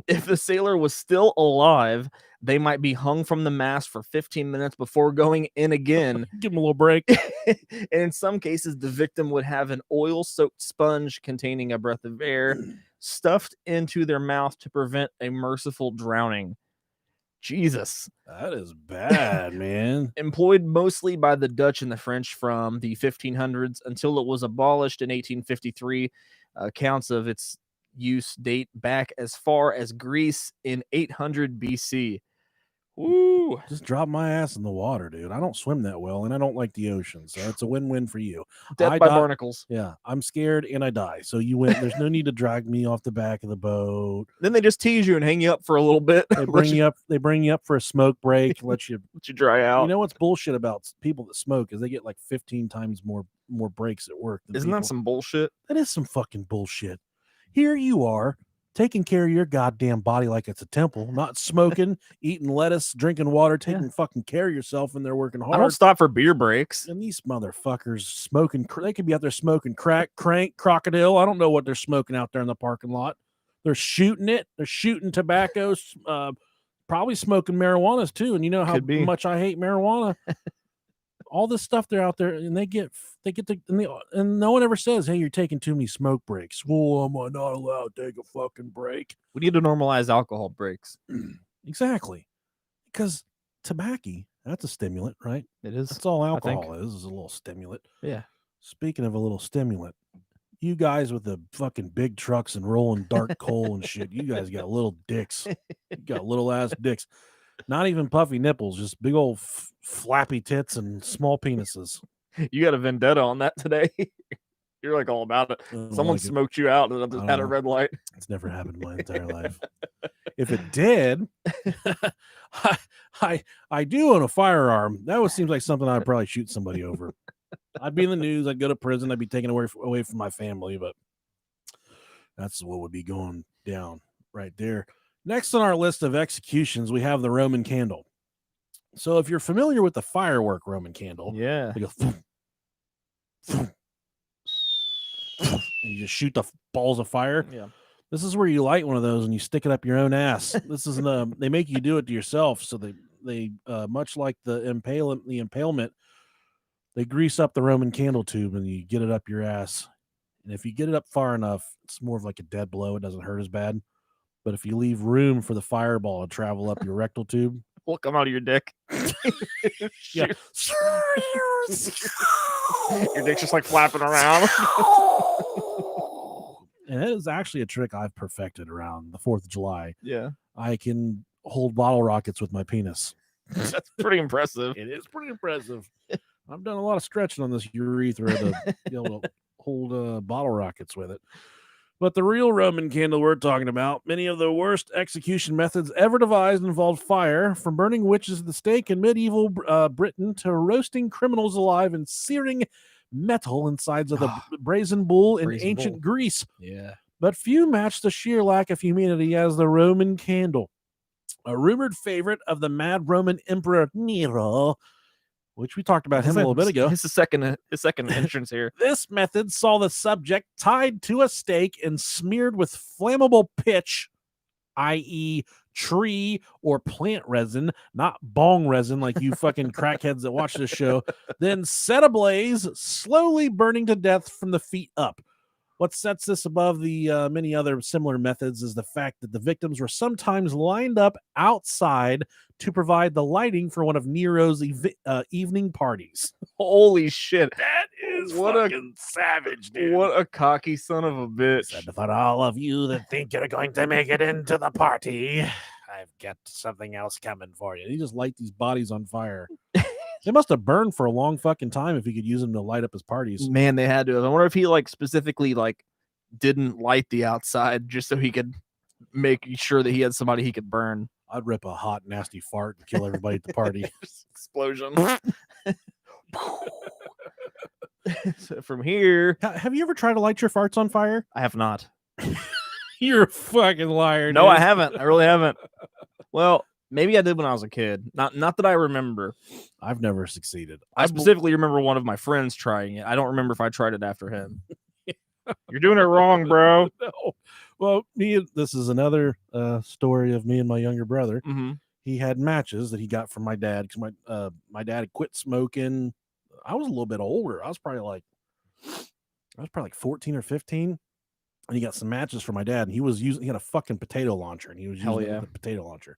If the sailor was still alive, they might be hung from the mast for 15 minutes before going in again. Give him a little break. And in some cases, the victim would have an oil-soaked sponge containing a breath of air stuffed into their mouth to prevent a merciful drowning. Jesus. That is bad, man. Employed mostly by the Dutch and the French from the 1500s until it was abolished in 1853. Accounts of its use date back as far as Greece in 800 BC. Woo! Just drop my ass in the water, dude. I don't swim that well, and I don't like the ocean, so it's a win-win for you. Death by barnacles. Yeah, I'm scared and I die. So you win. There's no need to drag me off the back of the boat. Then they just tease you and hang you up for a little bit. They bring you up. They bring you up for a smoke break. Let you dry out. You know what's bullshit about people that smoke is they get like 15 times more breaks at work. Isn't that some bullshit? That is some fucking bullshit. Here you are, taking care of your goddamn body like it's a temple, not smoking, eating lettuce, drinking water, taking fucking care of yourself, and they're working hard. I don't stop for beer breaks. And these motherfuckers smoking, they could be out there smoking crack, crank, crocodile. I don't know what they're smoking out there in the parking lot. They're shooting it. They're shooting tobacco, probably smoking marijuanas too. And you know how much I hate marijuana. All this stuff they're out there, and they get to, and no one ever says, "Hey, you're taking too many smoke breaks." Well, am I not allowed to take a fucking break? We need to normalize alcohol breaks. Exactly, because tobacco, that's a stimulant, right? It is. That's all alcohol is a little stimulant. Yeah. Speaking of a little stimulant, you guys with the fucking big trucks and rolling dark coal and shit, you guys got little dicks. You got little ass dicks. Not even puffy nipples, just big old flappy tits and small penises. You got a vendetta on that today. You're like all about it. Someone like smoked you out at a red light. It's never happened in my entire life. If it did, I do own a firearm. That seems like something I'd probably shoot somebody over. I'd be in the news. I'd go to prison. I'd be taken away from my family. But that's what would be going down right there. Next on our list of executions, we have the Roman candle. So if you're familiar with the firework Roman candle, yeah, they go, and you just shoot the balls of fire. Yeah, this is where you light one of those and you stick it up your own ass. This is they make you do it to yourself. So they much like the impalement, they grease up the Roman candle tube and you get it up your ass. And if you get it up far enough, it's more of like a dead blow. It doesn't hurt as bad. But if you leave room for the fireball to travel up your rectal tube, will come out of your dick. yeah. Your dick's just like flapping around. And it is actually a trick I've perfected around the 4th of July. Yeah. I can hold bottle rockets with my penis. That's pretty impressive. It is pretty impressive. I've done a lot of stretching on this urethra to be able to hold bottle rockets with it. But the real Roman candle we're talking about, many of the worst execution methods ever devised involved fire, from burning witches at the stake in medieval Britain to roasting criminals alive and searing metal insides of the brazen bull in ancient Greece. Yeah. But few match the sheer lack of humanity as the Roman candle. A rumored favorite of the mad Roman Emperor Nero, which we talked about him a little bit ago. His second entrance here. This method saw the subject tied to a stake and smeared with flammable pitch, i.e. tree or plant resin, not bong resin like you fucking crackheads that watch this show, then set ablaze, slowly burning to death from the feet up. What sets this above the many other similar methods is the fact that the victims were sometimes lined up outside to provide the lighting for one of Nero's evening parties. Holy shit. That is fucking savage, dude. What a cocky son of a bitch. And for all of you that think you're going to make it into the party, I've got something else coming for you. He just light these bodies on fire. They must have burned for a long fucking time if he could use them to light up his parties. Man, they had to. I wonder if he like specifically like didn't light the outside just so he could make sure that he had somebody he could burn. I'd rip a hot, nasty fart and kill everybody at the party. Explosion. So from here, have you ever tried to light your farts on fire? I have not. You're a fucking liar. No, dude. I haven't. I really haven't. Well, maybe I did when I was a kid. Not that I remember. I've never succeeded. I specifically remember one of my friends trying it. I don't remember if I tried it after him. You're doing it wrong, bro. No. Well, this is another story of me and my younger brother. Mm-hmm. He had matches that he got from my dad because my dad had quit smoking. I was a little bit older. I was probably like 14 or 15. And he got some matches from my dad, and he had a fucking potato launcher, and he was using the potato launcher.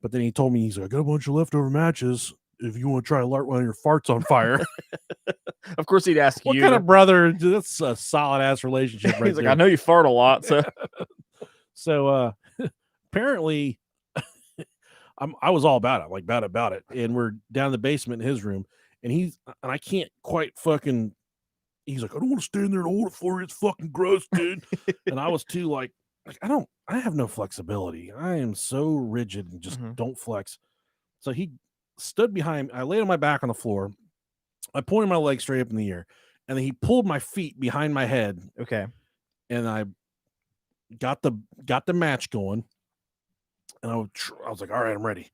But then he told me, he's like, I got a bunch of leftover matches. If you want to try to light one of your farts on fire. Of course he'd ask what you. What kind of brother? That's a solid ass relationship right He's like, there. I know you fart a lot. So apparently I was all about it, like bad about it. And we're down in the basement in his room, and I can't quite fucking, he's like, I don't want to stand there and hold it for you. It's fucking gross, dude. And I was too like I have no flexibility. I am so rigid and just don't flex. So he stood behind me. I laid on my back on the floor. I pointed my legs straight up in the air, and then he pulled my feet behind my head. Okay. And I got the match going, and I was like, all right, I'm ready.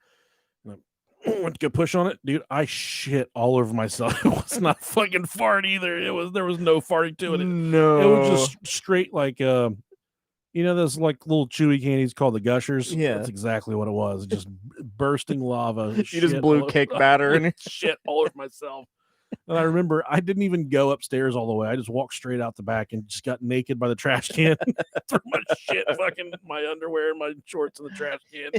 And I went to go push on it, dude. I shit all over myself. It was not fucking fart either. There was no farting to it. No, it was just straight like those like little chewy candies called the Gushers. Yeah, that's exactly what it was. Just bursting lava. You just blew cake batter and shit all over myself. And I remember I didn't even go upstairs all the way. I just walked straight out the back and just got naked by the trash can. Threw my shit, fucking my underwear and my shorts in the trash can.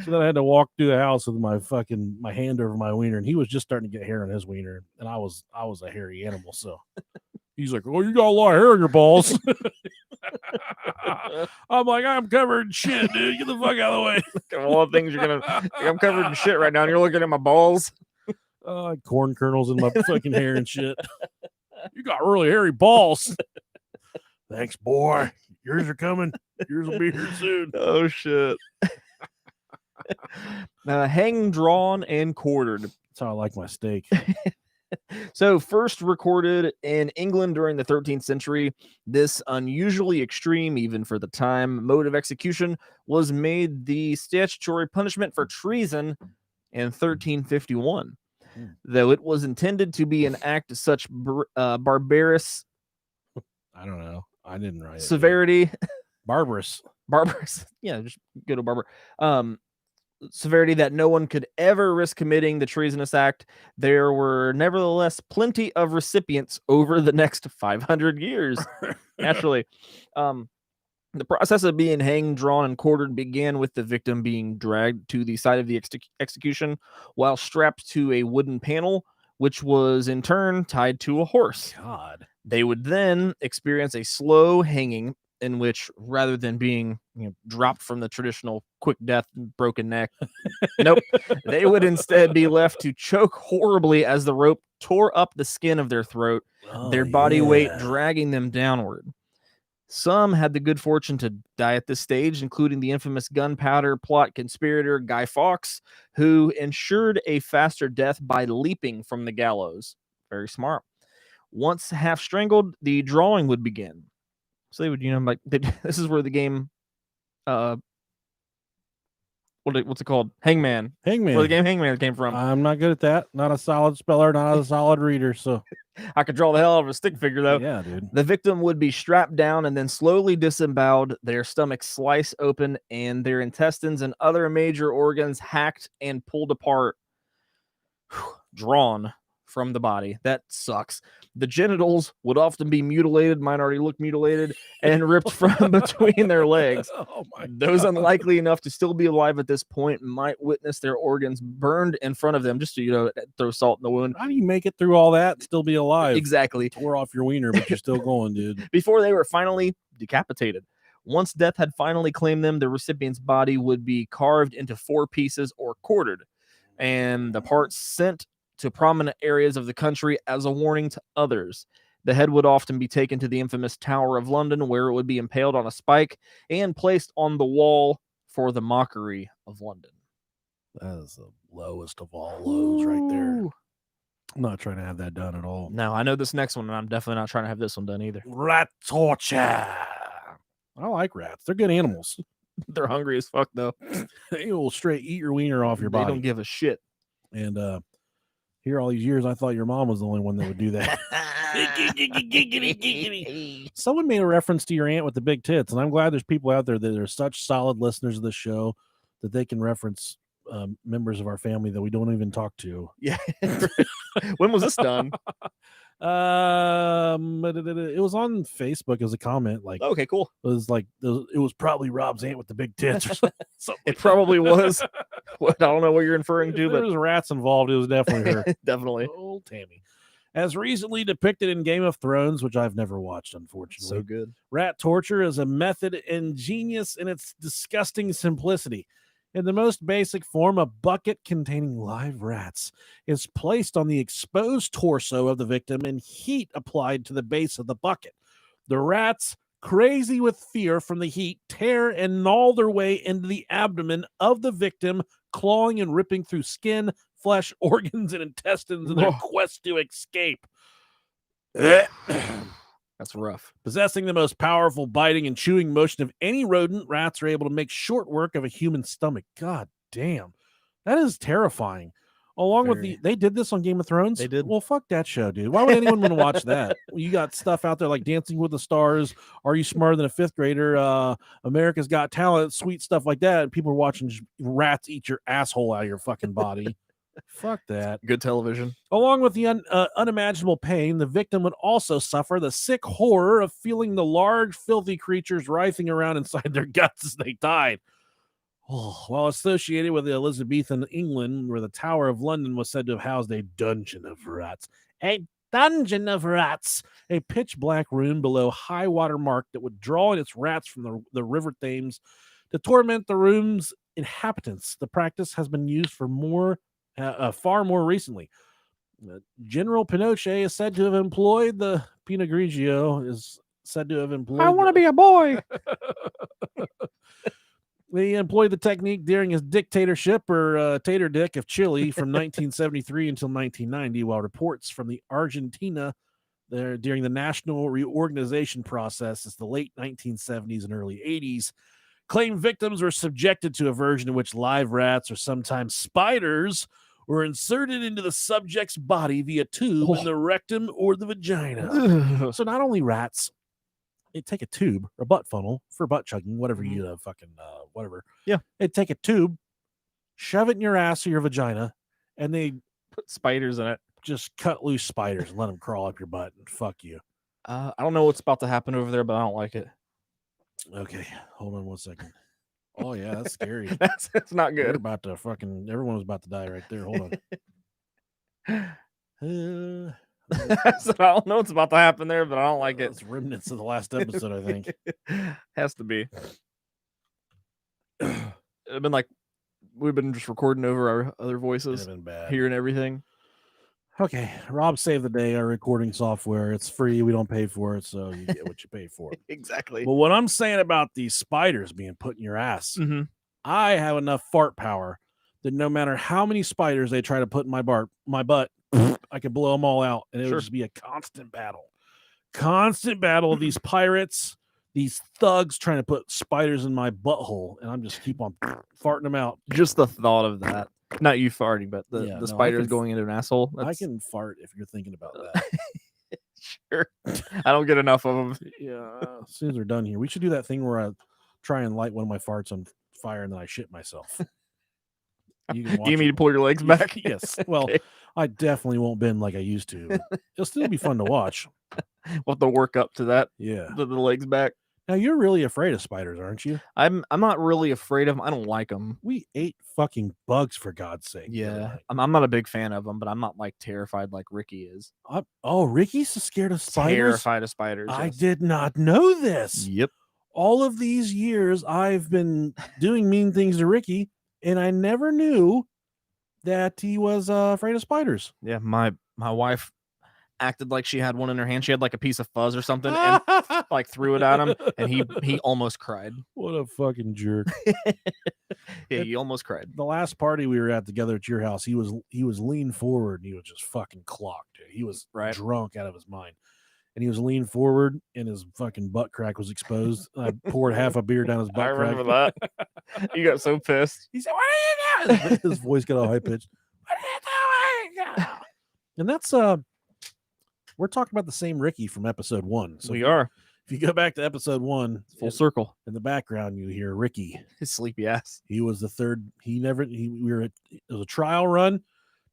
So then I had to walk through the house with my hand over my wiener, and he was just starting to get hair on his wiener, and I was a hairy animal. So he's like, "Oh, you got a lot of hair on your balls." I'm like, I'm covered in shit, dude. Get the fuck out of the way. Of all the things I'm covered in shit right now, and you're looking at my balls. Corn kernels in my fucking hair and shit. You got really hairy balls. Thanks, boy. Yours are coming. Yours will be here soon. Oh shit. Hang, drawn, and quartered. That's how I like my steak. So first recorded in England during the 13th century, this unusually extreme, even for the time, mode of execution was made the statutory punishment for treason in 1351. Though it was intended to be an act of such barbarous, I don't know. I didn't write severity. Barbarous. Yeah, just good old barbar. severity that no one could ever risk committing the treasonous act, there were nevertheless plenty of recipients over the next 500 years. Naturally. The process of being hanged, drawn, and quartered began with the victim being dragged to the site of the execution while strapped to a wooden panel, which was in turn tied to a horse. God. They would then experience a slow hanging in which, rather than being dropped from the traditional quick death, broken neck, nope, they would instead be left to choke horribly as the rope tore up the skin of their throat, their body weight dragging them downward. Some had the good fortune to die at this stage, including the infamous gunpowder plot conspirator Guy Fawkes, who ensured a faster death by leaping from the gallows. Very smart. Once half strangled, the drawing would begin. So they would, this is where the game, what's it called? Hangman. Where the game Hangman came from. I'm not good at that. Not a solid speller, not a solid reader, so I could draw the hell out of a stick figure, though. Yeah, dude. The victim would be strapped down and then slowly disemboweled, their stomachs sliced open, and their intestines and other major organs hacked and pulled apart, drawn from the body. That sucks. The genitals would often be mutilated, mine already look mutilated, and ripped from between their legs. Oh my Those God. unlikely enough to still be alive at this point might witness their organs burned in front of them, just to, throw salt in the wound. How do you make it through all that and still be alive? Exactly. Tore off your wiener, but you're still going, dude. Before they were finally decapitated. Once death had finally claimed them, the recipient's body would be carved into 4 pieces or quartered, and the parts sent to prominent areas of the country as a warning to others. The head would often be taken to the infamous Tower of London, where it would be impaled on a spike and placed on the wall for the mockery of London. That is the lowest of all lows right there. Ooh. I'm not trying to have that done at all. No, I know this next one, and I'm definitely not trying to have this one done either. Rat torture. I like rats. They're good animals. They're hungry as fuck, though. They will straight eat your wiener off your They body. don't give a shit. And here all these years, I thought your mom was the only one that would do that. Someone made a reference to your aunt with the big tits, and I'm glad there's people out there that are such solid listeners of the show that they can reference members of our family that we don't even talk to. Yeah. When was this done? It was on Facebook as a comment. Like, okay, cool. It was like it was probably Rob's aunt with the big tits or something. It probably was. I don't know what you're inferring to, If but there was rats involved. It was definitely her. Definitely. Old Tammy. As recently depicted in Game of Thrones, which I've never watched, unfortunately. So good. Rat torture is a method ingenious in its disgusting simplicity. In the most basic form, a bucket containing live rats is placed on the exposed torso of the victim and heat applied to the base of the bucket. The rats, crazy with fear from the heat, tear and gnaw their way into the abdomen of the victim, clawing and ripping through skin, flesh, organs, and intestines in their quest to escape. That's rough. Possessing the most powerful biting and chewing motion of any rodent, rats are able to make short work of a human stomach. God damn. That is terrifying. Along with they did this on Game of Thrones? They did. Well, fuck that show, dude. Why would anyone want to watch that? You got stuff out there like Dancing with the Stars, Are You Smarter Than a Fifth Grader, America's Got Talent, sweet stuff like that. And people are watching rats eat your asshole out of your fucking body. Fuck that. Good television. Along with the unimaginable pain, the victim would also suffer the sick horror of feeling the large, filthy creatures writhing around inside their guts as they died. Oh, while associated with the Elizabethan England, where the Tower of London was said to have housed a dungeon of rats. A dungeon of rats! A pitch-black room below high water mark that would draw in its rats from the River Thames to torment the room's inhabitants. The practice has been used for far more recently. General Pinochet is said to have employed the Pinot Grigio is said to have employed. I want to be a boy. He employed the technique during his dictatorship or tater dick of Chile from 1973 until 1990, while reports from the Argentina there during the national reorganization process as the late 1970s and early 80s claim victims were subjected to a version in which live rats or sometimes spiders were inserted into the subject's body via tube in the rectum or the vagina. So not only rats, they take a tube or butt funnel for butt chugging, whatever you fucking whatever. Yeah. They take a tube, shove it in your ass or your vagina, and they Put spiders in it. just cut loose spiders and let them crawl up your butt and fuck you. I don't know what's about to happen over there, but I don't like it. Okay, hold on 1 second. Oh yeah, that's scary. That's not You're good. about to fucking. Everyone was about to die right there. Hold on. I don't know what's about to happen there, but I don't like it. It's remnants of the last episode, I think. Has to be. It'd been like we've been just recording over our other voices, It'd have been bad. hearing everything. Okay, Rob saved the day. Our recording software. It's free. We don't pay for it, so you get what you pay for. Exactly. But what I'm saying about these spiders being put in your ass, Mm-hmm. I have enough fart power that no matter how many spiders they try to put in my butt, I could blow them all out, and it Sure. would just be a constant battle of these pirates, these thugs trying to put spiders in my butthole, and I'm just keep on farting them out. Just the thought of that. Not you farting, but the Yeah, no, I spiders can- going into an asshole. I can fart if you're thinking about that. Sure. I don't get enough of them. Yeah, as soon as we're done here, we should do that thing where I try and light one of my farts on fire and then I shit myself. You can Do you watch mean it. to pull your legs back? Yes. Well, Okay. I definitely won't bend like I used to. It'll still be fun to watch. We'll have to work up to that. Yeah. The legs back. Now you're really afraid of spiders, aren't you? I'm not really afraid of them. I don't like them. We ate fucking bugs for God's sake. the other Yeah, night. I'm not a big fan of them, but I'm not like terrified like Ricky is. Oh, Ricky's scared of spiders. Terrified of spiders. I yes. did not know this. Yep. All of these years, I've been doing mean things to Ricky, and I never knew that he was afraid of spiders. Yeah, my wife acted like she had one in her hand. She had like a piece of fuzz or something, and like threw it at him, and he almost cried. What a fucking jerk. Yeah, he almost cried. The last party we were at together at your house, he was leaned forward and he was just fucking clocked, dude. He was Right. drunk out of his mind. And he was leaned forward and his fucking butt crack was exposed. I poured half a beer down his butt I remember crack. that. You got so pissed. He said, "What are you doing?" His voice got all high pitched. What are you doing? And that's we're talking about the same Ricky from episode 1. So We are if you go back to episode 1, full circle. in the background you hear Ricky. His sleepy ass. He was the third. It was a trial run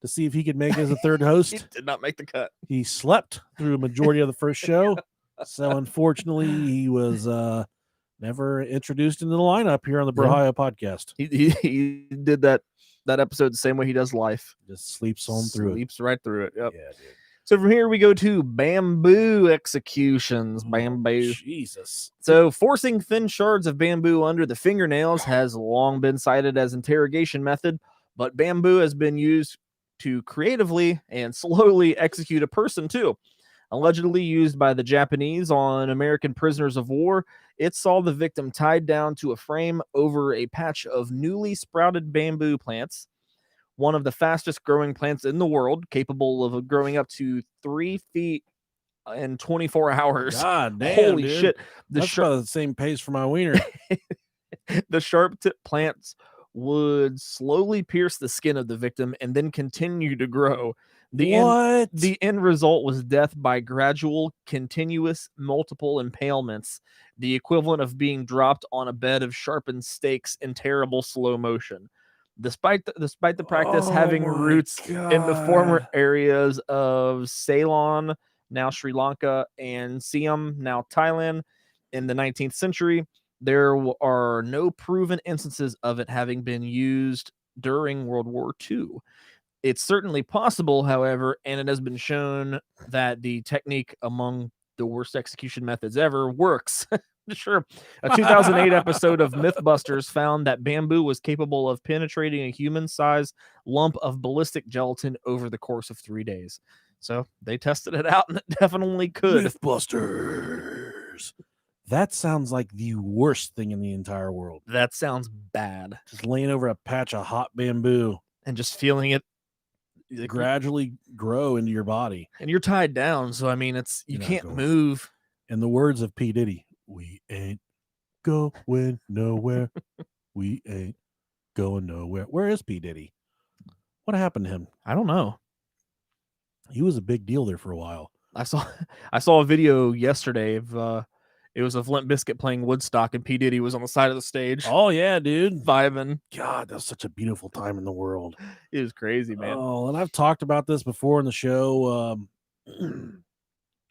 to see if he could make it as a third host. He did not make the cut. He slept through a majority of the first show. So unfortunately, he was never introduced into the lineup here on the Brahia podcast. He did that episode the same way he does life. Just sleeps on through it. Sleeps right through it. Yep. Yeah, dude. So from here we go to bamboo executions. Bamboo. Jesus. So forcing thin shards of bamboo under the fingernails has long been cited as interrogation method, but bamboo has been used to creatively and slowly execute a person too. Allegedly used by the Japanese on American prisoners of war, it saw the victim tied down to a frame over a patch of newly sprouted bamboo plants, one of the fastest growing plants in the world, capable of growing up to 3 feet in 24 hours. God damn, Holy dude. shit. That's about the same pace for my wiener. The sharp tip plants would slowly pierce the skin of the victim and then continue to grow. The end result was death by gradual, continuous, multiple impalements, the equivalent of being dropped on a bed of sharpened stakes in terrible slow motion. Despite the practice having roots in the former areas of Ceylon, now Sri Lanka, and Siam, now Thailand, in the 19th century, there are no proven instances of it having been used during World War II. It's certainly possible, however, and it has been shown that the technique among the worst execution methods ever works. Sure. A 2008 episode of Mythbusters found that bamboo was capable of penetrating a human-sized lump of ballistic gelatin over the course of 3 days. So they tested it out, and it definitely could. Mythbusters. That sounds like the worst thing in the entire world. That sounds bad. Just laying over a patch of hot bamboo And just feeling it gradually grow into your body. And you're tied down, so I mean, you You're not can't going. move. In the words of P. Diddy, we ain't going nowhere. We ain't going nowhere. Where is P. Diddy? What happened to him? I don't know. He was a big deal there for a while. I saw a video yesterday of It was a Limp Bizkit playing Woodstock, and P. Diddy was on the side of the stage. Oh yeah, dude. Vibing. God, that's such a beautiful time in the world. It was crazy, man. Oh, and I've talked about this before in the show.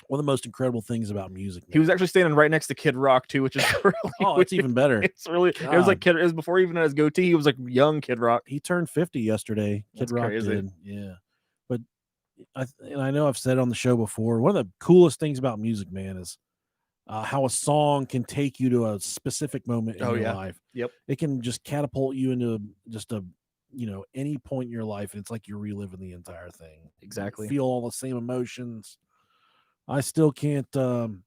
One of the most incredible things about music. He was actually standing right next to Kid Rock too, which is really it's even better. It's really it was like Kid. It was before even his goatee. He was like young Kid Rock. He turned 50 yesterday. Kid Rock did. Yeah, but I know I've said it on the show before. One of the coolest things about music, man, is how a song can take you to a specific moment in your life. Yep. It can just catapult you into just any point in your life. And it's like you're reliving the entire thing. Exactly. You feel all the same emotions. I still can't listen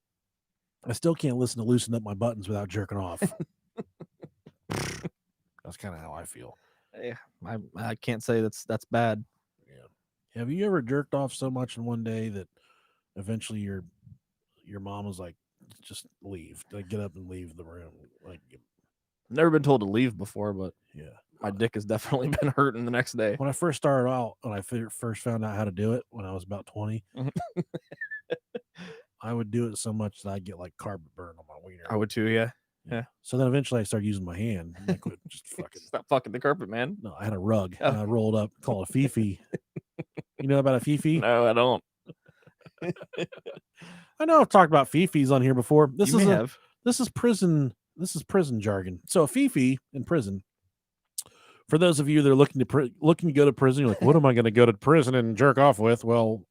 to Loosen Up My Buttons without jerking off. That's kind of how I feel. Yeah, I can't say that's bad. Yeah. Have you ever jerked off so much in one day that eventually your mom was like, just leave, like get up and leave the room? Like, never been told to leave before, but yeah, my dick has definitely been hurting the next day. When I first started out, when I first found out how to do it when I was about 20, I would do it so much that I'd get like carpet burn on my wiener. I would too, yeah. So then eventually I started using my hand. And I quit just fucking. Stop fucking the carpet, man. No, I had a rug and I rolled up, called a fifi. You know about a fifi? No, I don't. I know I've talked about fifis on here before. This is prison jargon. So a fifi in prison. For those of you that are looking to go to prison, you're like, what am I going to go to prison and jerk off with? Well,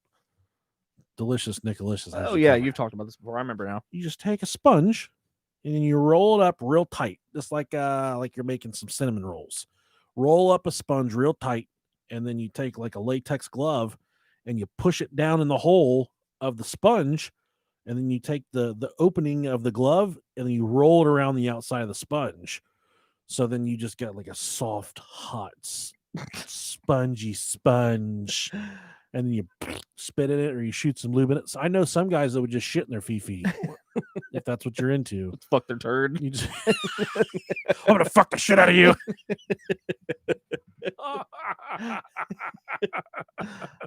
Delicious Nicolicious. Oh yeah, you've talked about this before. I remember now. You just take a sponge and then you roll it up real tight, just like you're making some cinnamon rolls. Roll up a sponge real tight, and then you take like a latex glove and you push it down in the hole of the sponge, and then you take the opening of the glove and then you roll it around the outside of the sponge. So then you just got like a soft, hot, spongy sponge, and then you spit in it or you shoot some lube in it. So I know some guys that would just shit in their fifi if that's what you're into. Let's fuck their turd. You just, I'm gonna fuck the shit out of you.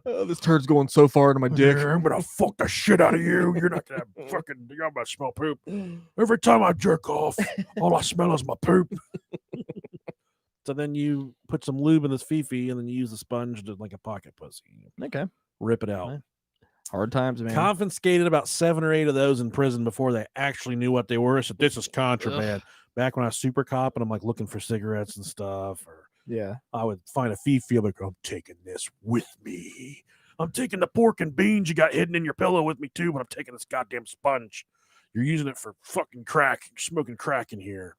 Oh, this turd's going so far into my dick. I'm gonna fuck the shit out of you. You're not gonna fucking. You're gonna smell poop. Every time I jerk off, all I smell is my poop. So then you put some lube in this fifi, and then you use the sponge to like a pocket pussy. Okay, rip it out. Hard times, man. Confiscated about 7 or 8 of those in prison before they actually knew what they were. So this is contraband. Back when I was super cop and I'm like looking for cigarettes and stuff, or I would find a fifi. I'm like, I'm taking this with me. I'm taking the pork and beans you got hidden in your pillow with me too, but I'm taking this goddamn sponge. You're using it for fucking crack. You're smoking crack in here.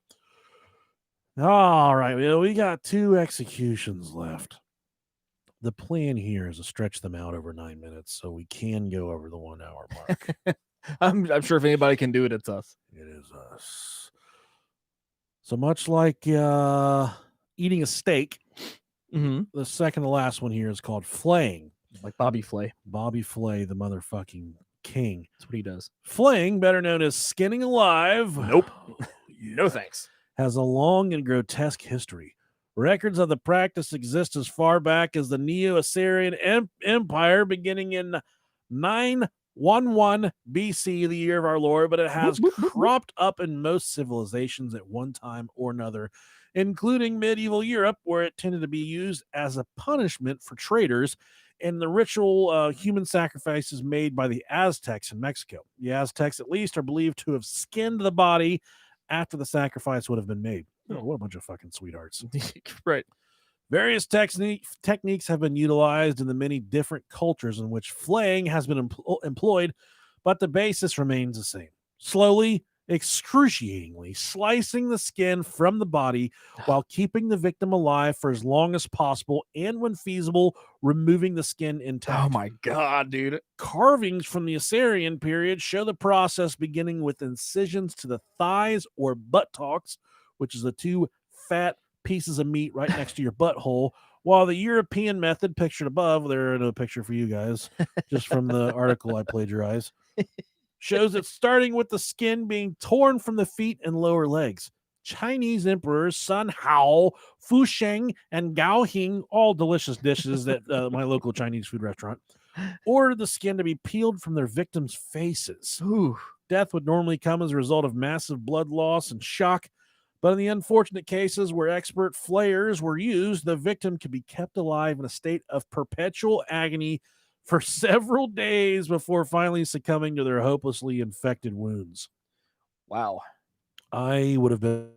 All right, well, we got 2 executions left. The plan here is to stretch them out over 9 minutes so we can go over the 1 hour mark. I'm sure if anybody can do it, it's us. It is us. So much like eating a steak, the second to last one here is called flaying. Like Bobby Flay. Bobby Flay, the motherfucking king. That's what he does. Flaying, better known as skinning alive. Nope. No thanks. Has a long and grotesque history. Records of the practice exist as far back as the Neo-Assyrian Empire, beginning in 911 BC, the year of our Lord, but it has cropped up in most civilizations at one time or another, including medieval Europe, where it tended to be used as a punishment for traitors, and the ritual human sacrifices made by the Aztecs in Mexico. The Aztecs, at least, are believed to have skinned the body after the sacrifice would have been made. Oh, what a bunch of fucking sweethearts. Right. Various techniques have been utilized in the many different cultures in which flaying has been employed, but the basis remains the same. Slowly, excruciatingly slicing the skin from the body while keeping the victim alive for as long as possible, and when feasible, removing the skin intact. Oh my God, dude. Carvings from the Assyrian period show the process beginning with incisions to the thighs or buttocks, which is the 2 fat pieces of meat right next to your butthole, while the European method pictured above, there is no picture for you guys, just from the article I plagiarized, shows it starting with the skin being torn from the feet and lower legs. Chinese emperors Sun Hao, Fu Sheng, and Gao Hing, all delicious dishes at my local Chinese food restaurant, ordered the skin to be peeled from their victims' faces. Ooh. Death would normally come as a result of massive blood loss and shock, but in the unfortunate cases where expert flayers were used, the victim could be kept alive in a state of perpetual agony for several days before finally succumbing to their hopelessly infected wounds. Wow. I would have been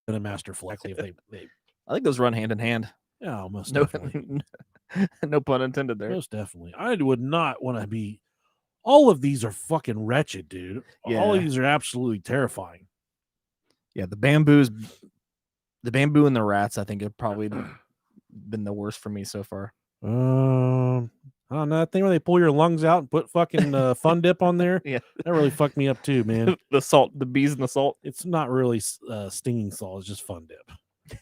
a master flay if they I think those run hand in hand. yeah, most No, definitely. no pun intended there. Most definitely. I would not want to be. All of these are fucking wretched, dude. All of Yeah. these are absolutely terrifying. Yeah, the bamboo and the rats, I think, have probably been the worst for me so far. I don't know. That thing where they pull your lungs out and put fucking fun dip on there. Yeah, That really fucked me up too, man. the salt, the bees and the salt. It's not really stinging salt. It's just fun dip.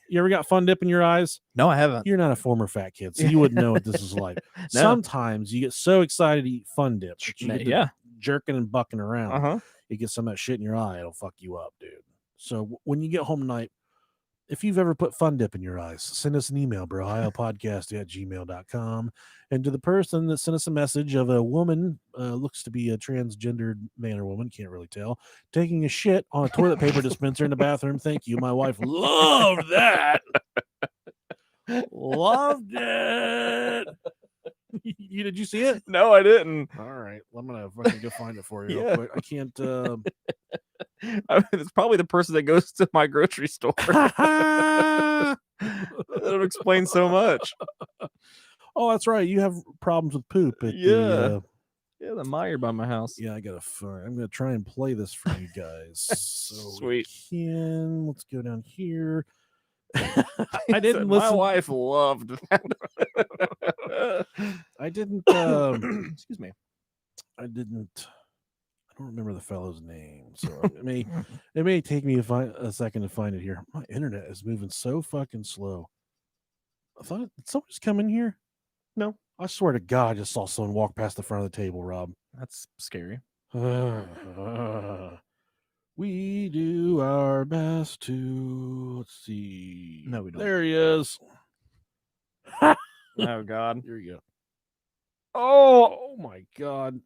You ever got fun dip in your eyes? No, I haven't. You're not a former fat kid, so you wouldn't know what this is like. No. Sometimes you get so excited to eat fun dip that you get Yeah. jerking and bucking around. Uh-huh. You get some of that shit in your eye, it'll fuck you up, dude. So when you get home tonight, if you've ever put fun dip in your eyes, send us an email, brohiopodcast@gmail.com. And to the person that sent us a message of a woman, looks to be a transgendered man or woman, can't really tell, taking a shit on a toilet paper dispenser in the bathroom. Thank you. My wife loved that. Loved it. Did you see it? No, I didn't. All right. I'm going to fucking go find it for you real quick. I can't. I mean, it's probably the person that goes to my grocery store. That would explain so much. Oh, that's right. You have problems with poop. At Yeah, the Meyer by my house. Yeah, I gotta find. I'm gonna try and play this for you guys. So Sweet. Let's go down here. I didn't listen. My wife loved that. I didn't. Excuse me. I didn't. I don't remember the fellow's name, so it may take me a second to find it here. My internet is moving so fucking slow. I thought, did someone just come in here? No, I swear to God, I just saw someone walk past the front of the table, Rob. That's scary. We do our best to, let's see. No, we don't. There he is. Oh, God. Here you go. Oh, my God.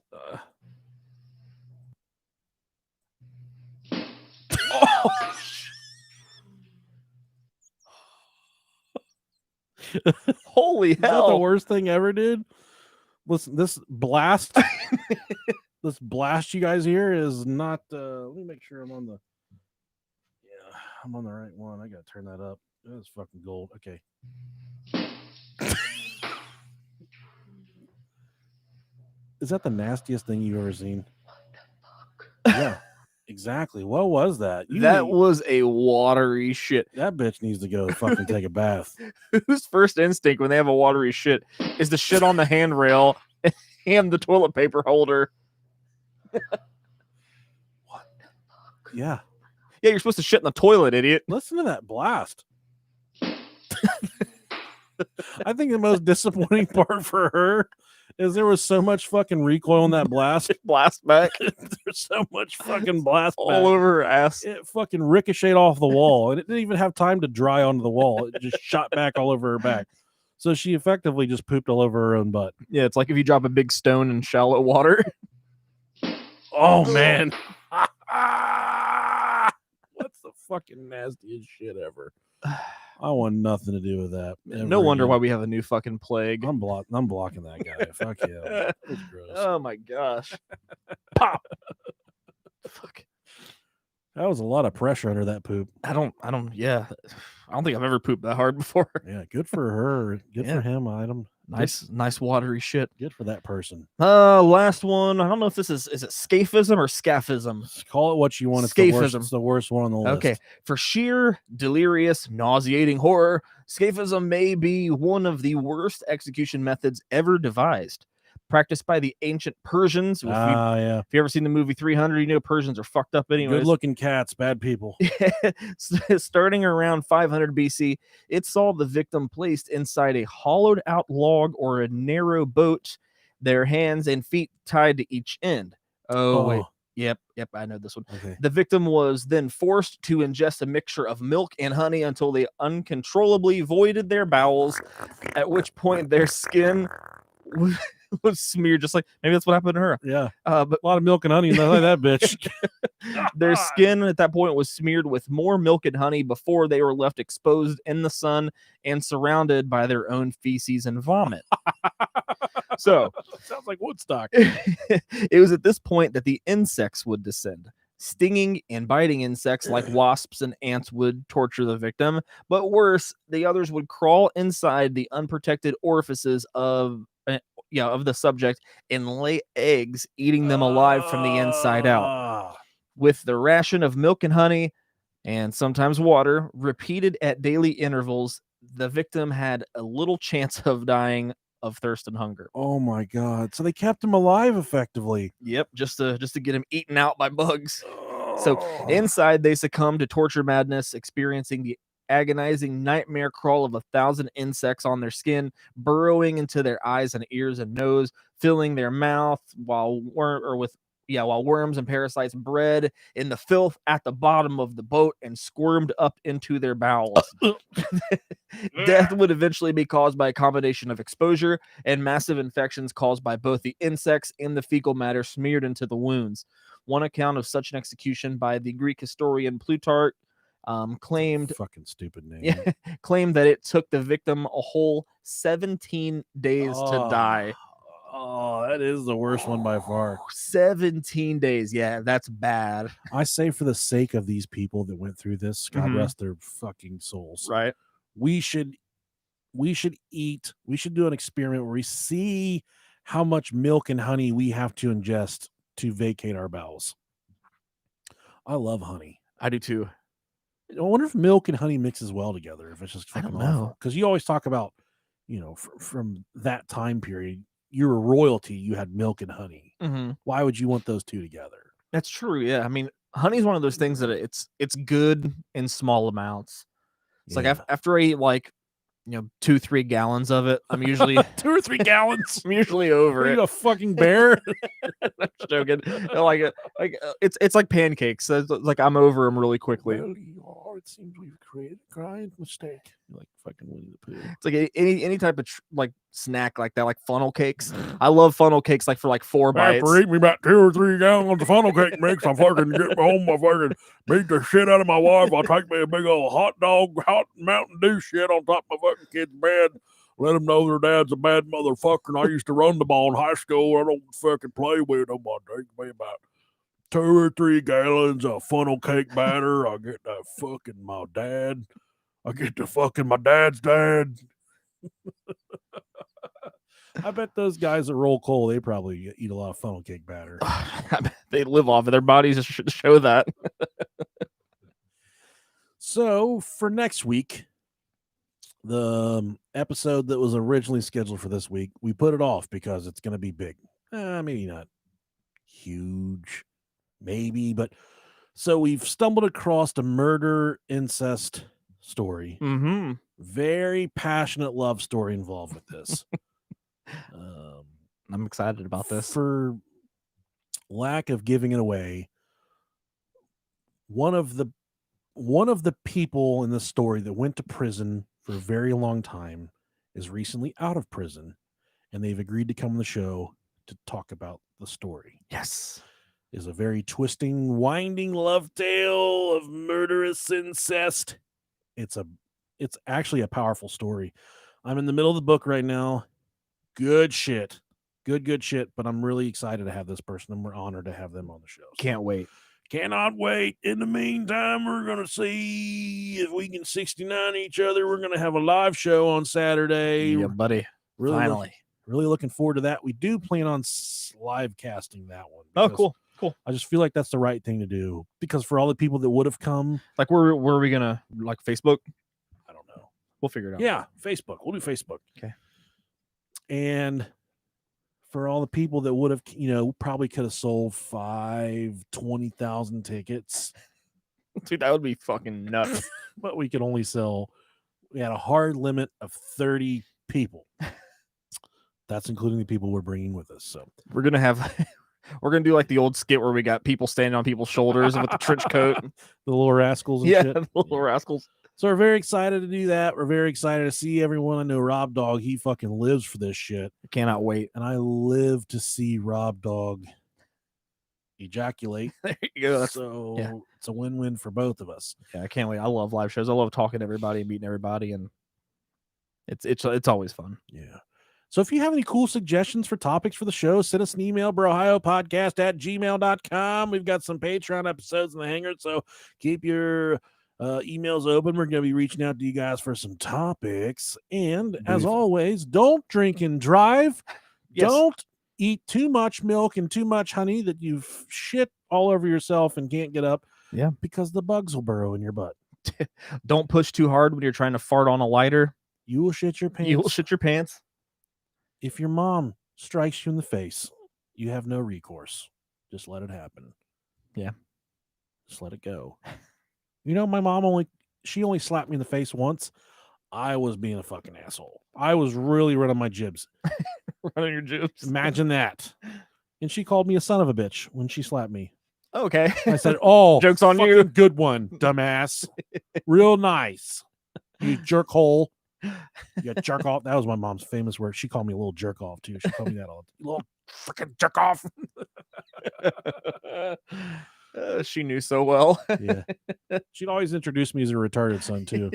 Holy Is that hell. the worst thing ever, dude? Listen, this blast, this blast you guys hear is not, let me make sure I'm on the, I'm on the right one. I got to turn that up. That's fucking gold. Okay. Is that the nastiest thing you've ever seen? Yeah, exactly. What was that? That was a watery shit. That bitch needs to go fucking take a bath. Whose first instinct when they have a watery shit is to shit on the handrail and the toilet paper holder? What the fuck? Yeah. Yeah, you're supposed to shit in the toilet, idiot. Listen to that blast. I think the most disappointing part for her is there was so much fucking recoil on that blast. Blast back. There's so much fucking blast all back. over her ass. It fucking ricocheted off the wall, and it didn't even have time to dry onto the wall. It just shot back all over her back. So she effectively just pooped all over her own butt. Yeah, it's like if you drop a big stone in shallow water. Oh, man. What's the fucking nastiest shit ever? I want nothing to do with that. No wonder why we have a new fucking plague. I'm blocking that guy. Fuck yeah. That's gross. Oh my gosh. Pop. Fuck. That was a lot of pressure under that poop. I don't think I've ever pooped that hard before. Yeah, good for her. Good for him, Item. Nice watery shit. Good for that person. Last one. I don't know if this is it Scafism or Scafism? Call it what you want. Scafism. It's the worst one on the list. Okay. For sheer delirious, nauseating horror, Scafism may be one of the worst execution methods ever devised. Practiced by the ancient Persians. Yeah. If you ever seen the movie 300, you know Persians are fucked up anyways. Good-looking cats, bad people. Starting around 500 BC, it saw the victim placed inside a hollowed-out log or a narrow boat, their hands and feet tied to each end. Oh, wait. Yep, I know this one. Okay. The victim was then forced to ingest a mixture of milk and honey until they uncontrollably voided their bowels, at which point their skin was smeared, just like maybe that's what happened to her. Yeah. But A lot of milk and honey, like that bitch. their skin at that point was smeared with more milk and honey before they were left exposed in the sun and surrounded by their own feces and vomit. So sounds like Woodstock. it was at this point that the insects would descend. Stinging and biting insects like wasps and ants would torture the victim, but worse, the others would crawl inside the unprotected orifices of the subject and lay eggs, eating them alive from the inside out. With the ration of milk and honey and sometimes water repeated at daily intervals, the victim had a little chance of dying of thirst and hunger. Oh my God. So they kept him alive effectively. Yep, just to get him eaten out by bugs. So inside, they succumbed to torture madness, experiencing the agonizing nightmare crawl of 1,000 insects on their skin, burrowing into their eyes and ears and nose, filling their mouth while worms and parasites bred in the filth at the bottom of the boat and squirmed up into their bowels. Death would eventually be caused by a combination of exposure and massive infections caused by both the insects and the fecal matter smeared into the wounds. One account of such an execution by the Greek historian Plutarch claimed fucking stupid name. Yeah, claimed that it took the victim a whole 17 days to die. Oh, that is the worst one by far. 17 days. Yeah, that's bad. I say for the sake of these people that went through this, God rest their fucking souls. Right. We should do an experiment where we see how much milk and honey we have to ingest to vacate our bowels. I love honey. I do too. I wonder if milk and honey mixes well together. If it's just fucking awful. Because you always talk about, from that time period, you were royalty. You had milk and honey. Mm-hmm. Why would you want those two together? That's true. Yeah, I mean, honey is one of those things that it's good in small amounts. It's like after I eat 2-3 gallons of it, I'm usually 2 or 3 gallons. I'm usually over Are it. you a fucking bear? I'm joking. It's like pancakes. So it's like I'm over them really quickly. Well, it seems we've created a giant mistake. You're like fucking Winnie the Pooh. It's like any type of snack like that, like funnel cakes. I love funnel cakes for 4 bites. After eating me about 2 or 3 gallons of funnel cake mix, I fucking get home. I fucking beat the shit out of my wife. I'll take me a big old hot Mountain Dew shit on top of my fucking kid's bed. Let them know their dad's a bad motherfucker. And I used to run the ball in high school. I don't fucking play with them. I take me about 2 or 3 gallons of funnel cake batter. I get that fucking my dad. I get the fucking my dad's dad. I bet those guys at Roll Call, they probably eat a lot of funnel cake batter. They live off of their bodies to show that. So for next week, the episode that was originally scheduled for this week, we put it off because it's going to be big. Maybe not huge, maybe, but so we've stumbled across a murder incest story. Mm-hmm. Very passionate love story involved with this. I'm excited about this. For lack of giving it away, one of the people in the story that went to prison for a very long time is recently out of prison, and they've agreed to come on the show to talk about the story. Yes. Is a very twisting, winding love tale of murderous incest. It's actually a powerful story. I'm in the middle of the book right now. Good shit. Good shit. But I'm really excited to have this person, and we're honored to have them on the show. Can't wait. Cannot wait. In the meantime, we're going to see if we can 69 each other. We're going to have a live show on Saturday. Yeah, buddy. Finally. Really looking forward to that. We do plan on live casting that one. Oh, cool. I just feel like that's the right thing to do, because for all the people that would have come. Like, where are we going to, Facebook? I don't know. We'll figure it out. Yeah, Facebook. We'll do Facebook. Okay. And for all the people that would have, probably could have sold 20,000 tickets. Dude, that would be fucking nuts. But we could only we had a hard limit of 30 people. That's including the people we're bringing with us. So we're going to do like the old skit where we got people standing on people's shoulders with the trench coat. The little rascals and shit. The little rascals. So we're very excited to do that. We're very excited to see everyone. I know Rob Dog, he fucking lives for this shit. I cannot wait. And I live to see Rob Dog ejaculate. There you go. So it's a win-win for both of us. Yeah, I can't wait. I love live shows. I love talking to everybody and meeting everybody, and it's always fun. Yeah. So if you have any cool suggestions for topics for the show, send us an email, brohiopodcast@gmail.com. We've got some Patreon episodes in the hangar, so keep your emails open. We're going to be reaching out to you guys for some topics. And as always, don't drink and drive. Yes. Don't eat too much milk and too much honey that you've shit all over yourself and can't get up. Yeah. Because the bugs will burrow in your butt. Don't push too hard when you're trying to fart on a lighter. You will shit your pants. You will shit your pants. If your mom strikes you in the face, you have no recourse. Just let it happen. Yeah. Just let it go. You know, my mom only slapped me in the face once. I was being a fucking asshole. I was really running my jibs. Running your jibs. Imagine that. And she called me a son of a bitch when she slapped me. Okay. I said, "Oh, joke's on you. Good one, dumbass. Real nice. You jerk hole. You jerk off." That was my mom's famous word. She called me a little jerk off too. She called me that all the time. Little freaking jerk off. She knew so well. Yeah. She'd always introduce me as a retarded son too,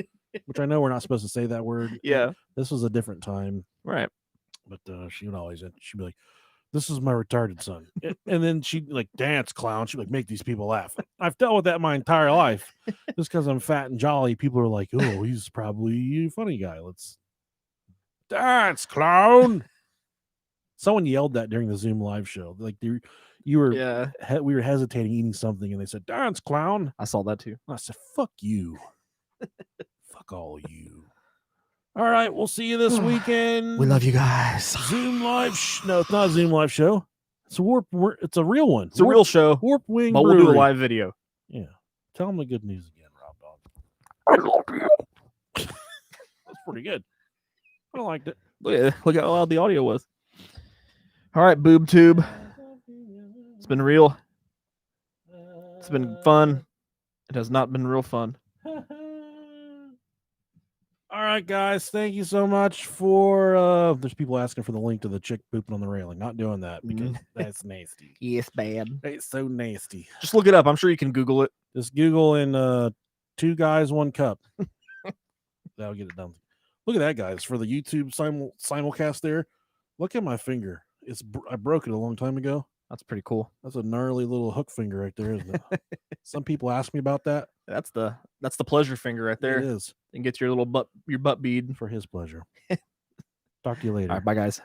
which I know we're not supposed to say that word. Yeah. This was a different time. Right. But she'd be like, "This is my retarded son." And then she'd like, "Dance, clown." She'd like, "Make these people laugh." I've dealt with that my entire life. Just because I'm fat and jolly, people are like, "Oh, he's probably a funny guy. Let's dance, clown." Someone yelled that during the Zoom live show. Like we were hesitating eating something, and they said, "Dance, clown." I saw that too. I said, "Fuck you." Fuck all you. All right, we'll see you this weekend. We love you guys. Zoom live. No, it's not a Zoom live show. It's a it's a real one. It's a real show. Warp Wing. But we'll do a live video. Yeah. Tell them the good news again, Rob Dog. I love you. That's pretty good. I liked it. Look how loud the audio was. All right, boob tube. It's been real. It's been fun. It has not been real fun. All right, guys. Thank you so much for. There's people asking for the link to the chick pooping on the railing. Not doing that because that's nasty. Yes, bad. It's so nasty. Just look it up. I'm sure you can Google it. Just Google in 2 guys, 1 cup. That'll get it done. Look at that, guys. For the YouTube simulcast there, look at my finger. I broke it a long time ago. That's pretty cool. That's a gnarly little hook finger right there, isn't it? Some people ask me about that. That's the pleasure finger right there. It is. And get your butt bead for his pleasure. Talk to you later. All right, bye guys.